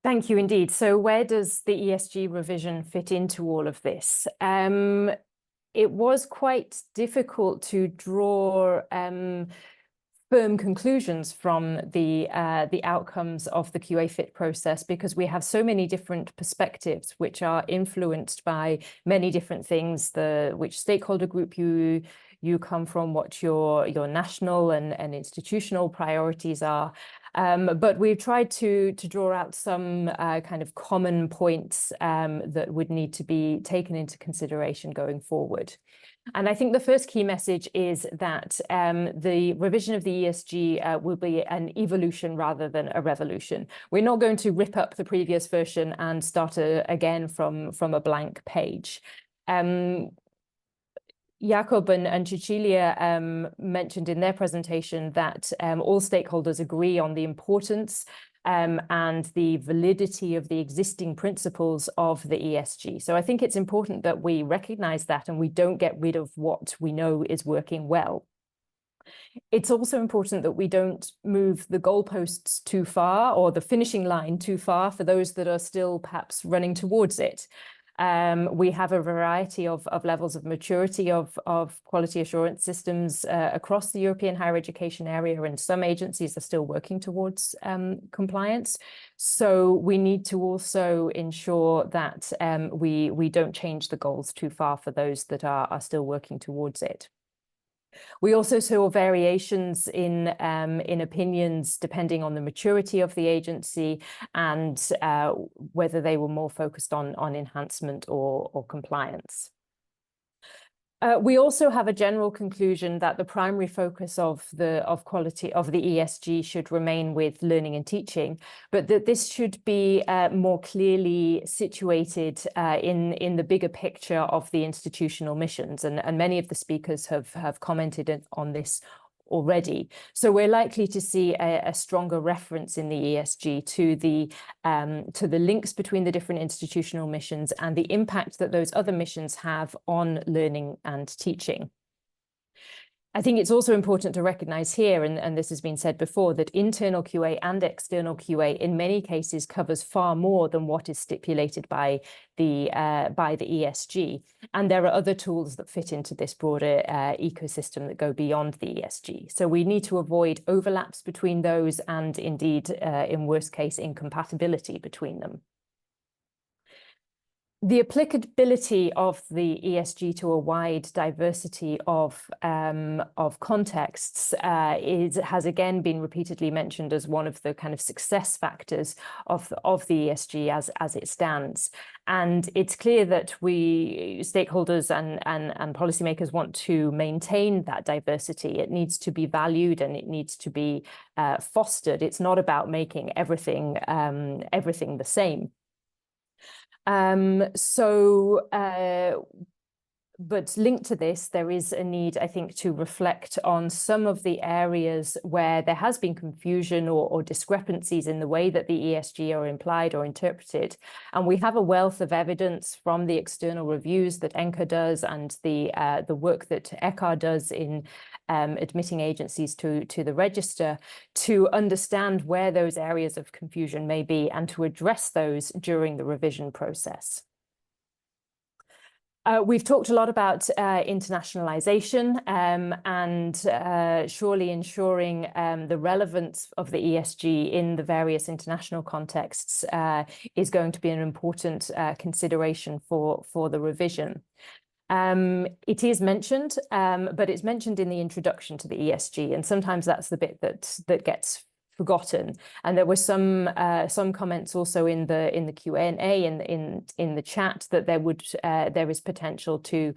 Thank you indeed. So where does the ESG revision fit into all of this? It was quite difficult to draw firm conclusions from the outcomes of the QA fit process, because we have so many different perspectives which are influenced by many different things, which stakeholder group you come from, what your national and institutional priorities are. But we've tried to draw out some kind of common points that would need to be taken into consideration going forward. And I think the first key message is that the revision of the ESG will be an evolution rather than a revolution. We're not going to rip up the previous version and start again from a blank page. Jakob and Cecilia mentioned in their presentation that all stakeholders agree on the importance and the validity of the existing principles of the ESG. So I think it's important that we recognize that and we don't get rid of what we know is working well. It's also important that we don't move the goalposts too far or the finishing line too far for those that are still perhaps running towards it. We have a variety of levels of maturity of quality assurance systems across the European higher education area, and some agencies are still working towards compliance. So we need to also ensure that we don't change the goals too far for those that are still working towards it. We also saw variations in opinions depending on the maturity of the agency and whether they were more focused on enhancement or compliance. We also have a general conclusion that the primary focus of quality of the ESG should remain with learning and teaching, but that this should be more clearly situated in the bigger picture of the institutional missions. And many of the speakers have commented on this already. So we're likely to see a stronger reference in the ESG to the links between the different institutional missions and the impact that those other missions have on learning and teaching. I think it's also important to recognize here, and this has been said before, that internal QA and external QA in many cases covers far more than what is stipulated by the ESG. And there are other tools that fit into this broader ecosystem that go beyond the ESG. So we need to avoid overlaps between those and indeed, in worst case, incompatibility between them. The applicability of the ESG to a wide diversity of contexts has again been repeatedly mentioned as one of the kind of success factors of the ESG as it stands. And it's clear that we stakeholders and policymakers want to maintain that diversity. It needs to be valued and it needs to be fostered. It's not about making everything the same. But linked to this, there is a need, I think, to reflect on some of the areas where there has been confusion or discrepancies in the way that the ESG are implied or interpreted. And we have a wealth of evidence from the external reviews that ENCA does and the work that EHEA does in admitting agencies to the register to understand where those areas of confusion may be and to address those during the revision process. We've talked a lot about internationalization and surely ensuring the relevance of the ESG in the various international contexts is going to be an important consideration for the revision. It is mentioned, but it's mentioned in the introduction to the ESG, and sometimes that's the bit that gets forgotten. And there were some comments also in the Q&A in the chat that there is potential to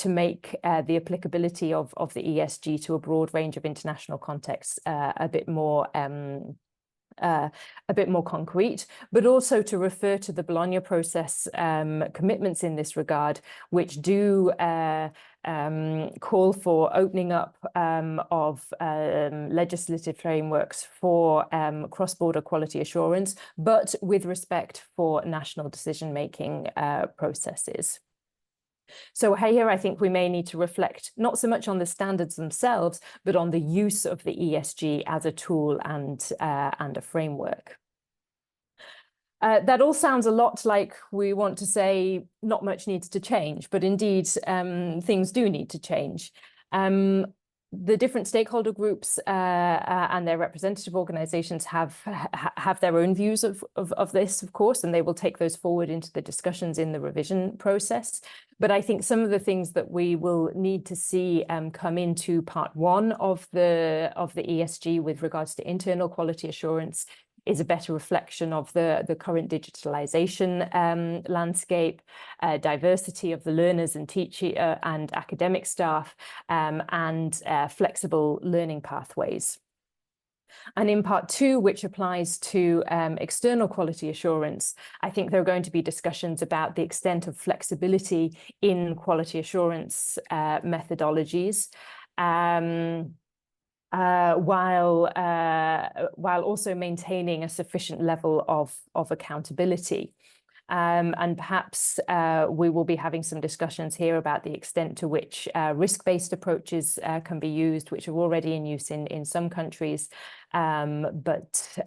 make the applicability of the ESG to a broad range of international contexts a bit more concrete, but also to refer to the Bologna process commitments in this regard, which do call for opening up of legislative frameworks for cross-border quality assurance, but with respect for national decision-making processes. So here, I think we may need to reflect not so much on the standards themselves, but on the use of the ESG as a tool and a framework. That all sounds a lot like we want to say not much needs to change, but indeed things do need to change. The different stakeholder groups and their representative organizations have their own views of this, of course, and they will take those forward into the discussions in the revision process. But I think some of the things that we will need to see come into part one of the ESG with regards to internal quality assurance is a better reflection of the current digitalization landscape, diversity of the learners and teaching and academic staff, and flexible learning pathways. And in part two, which applies to external quality assurance, I think there are going to be discussions about the extent of flexibility in quality assurance methodologies, while also maintaining a sufficient level of accountability. And perhaps we will be having some discussions here about the extent to which risk-based approaches can be used, which are already in use in some countries, but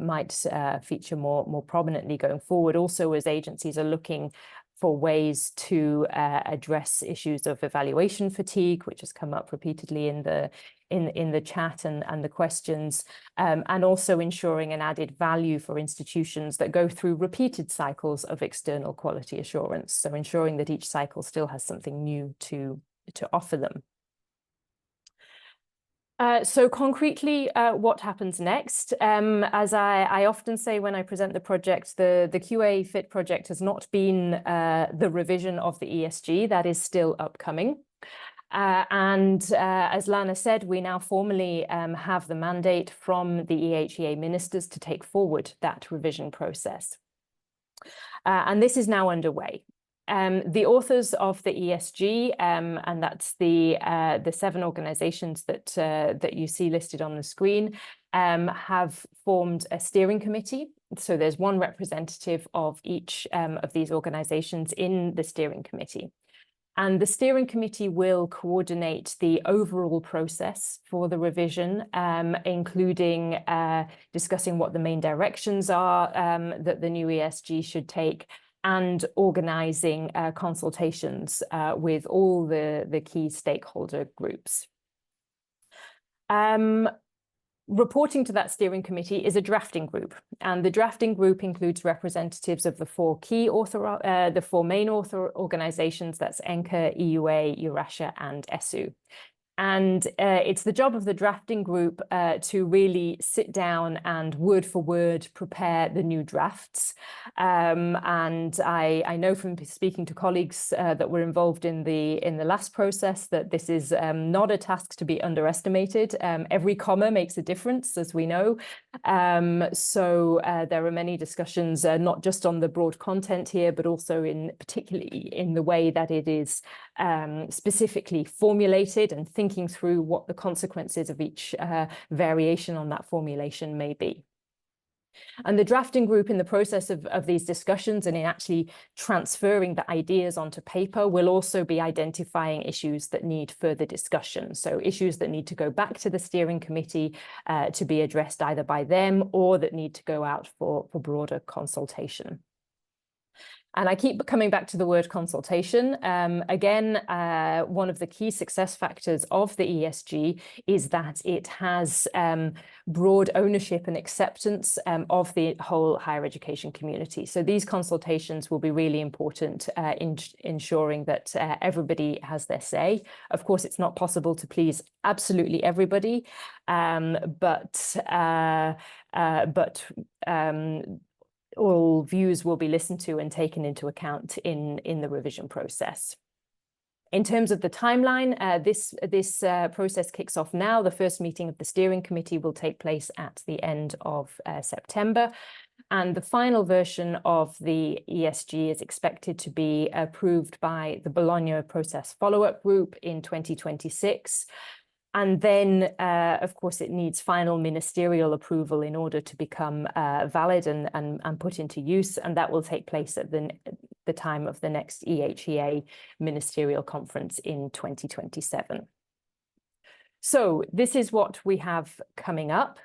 might feature more prominently going forward. Also, as agencies are looking for ways to address issues of evaluation fatigue, which has come up repeatedly in the chat and the questions, and also ensuring an added value for institutions that go through repeated cycles of external quality assurance. So ensuring that each cycle still has something new to offer them. So concretely, what happens next? As I often say when I present the project, the QA Fit project has not been the revision of the ESG. That is still upcoming. As Lana said, we now formally have the mandate from the EHEA ministers to take forward that revision process. And this is now underway. The authors of the ESG, and that's the 7 organizations that you see listed on the screen, have formed a steering committee. So there's one representative of each of these organizations in the steering committee. And the steering committee will coordinate the overall process for the revision, including discussing what the main directions are that the new ESG should take, and organizing consultations with all the key stakeholder groups. Reporting to that steering committee is a drafting group, and the drafting group includes representatives of the 4 main author organizations, that's ENCA, EUA, EURASIA, and ESU. And it's the job of the drafting group to really sit down and word for word prepare the new drafts. And I know from speaking to colleagues that were involved in the last process that this is not a task to be underestimated. Every comma makes a difference, as we know. So there are many discussions, not just on the broad content here, but also particularly in the way that it is specifically formulated and thinking through what the consequences of each variation on that formulation may be. And the drafting group, in the process of these discussions and in actually transferring the ideas onto paper, will also be identifying issues that need further discussion. So issues that need to go back to the steering committee to be addressed either by them or that need to go out for broader consultation. And I keep coming back to the word consultation. Again, one of the key success factors of the ESG is that it has broad ownership and acceptance of the whole higher education community. So these consultations will be really important in ensuring that everybody has their say. Of course, it's not possible to please absolutely everybody, but all views will be listened to and taken into account in the revision process. In terms of the timeline, this process kicks off now. The first meeting of the steering committee will take place at the end of September. And the final version of the ESG is expected to be approved by the Bologna process follow-up group in 2026. And then, of course, it needs final ministerial approval in order to become valid and put into use. And that will take place at the time of the next EHEA ministerial conference in 2027. So this is what we have coming up.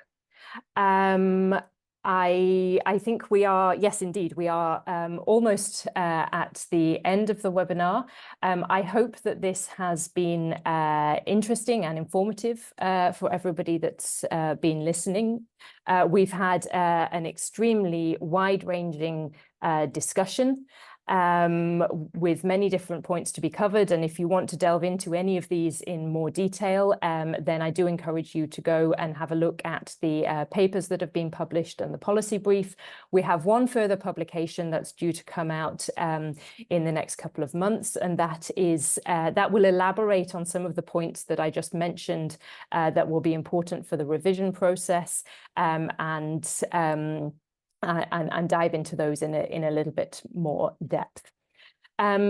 I think we are, yes, indeed, we are almost at the end of the webinar. I hope that this has been interesting and informative for everybody that's been listening. We've had an extremely wide-ranging discussion with many different points to be covered. And if you want to delve into any of these in more detail, then I do encourage you to go and have a look at the papers that have been published and the policy brief. We have one further publication that's due to come out in the next couple of months, and that will elaborate on some of the points that I just mentioned that will be important for the revision process, and dive into those in a little bit more depth.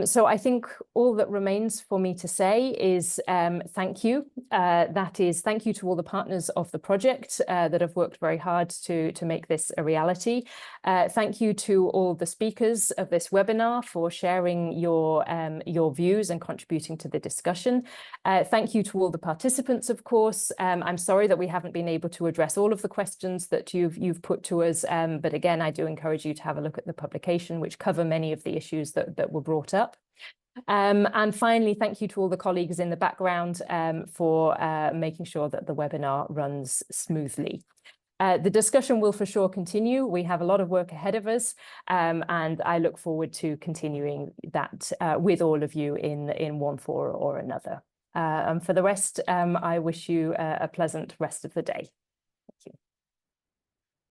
So I think all that remains for me to say is thank you. That is, thank you to all the partners of the project that have worked very hard to make this a reality. Thank you to all the speakers of this webinar for sharing your views and contributing to the discussion. Thank you to all the participants, of course. I'm sorry that we haven't been able to address all of the questions that you've put to us, but again, I do encourage you to have a look at the publication, which cover many of the issues that were brought up. And finally, thank you to all the colleagues in the background for making sure that the webinar runs smoothly. The discussion will for sure continue. We have a lot of work ahead of us, and I look forward to continuing that with all of you in one form or another. And for the rest, I wish you a pleasant rest of the day.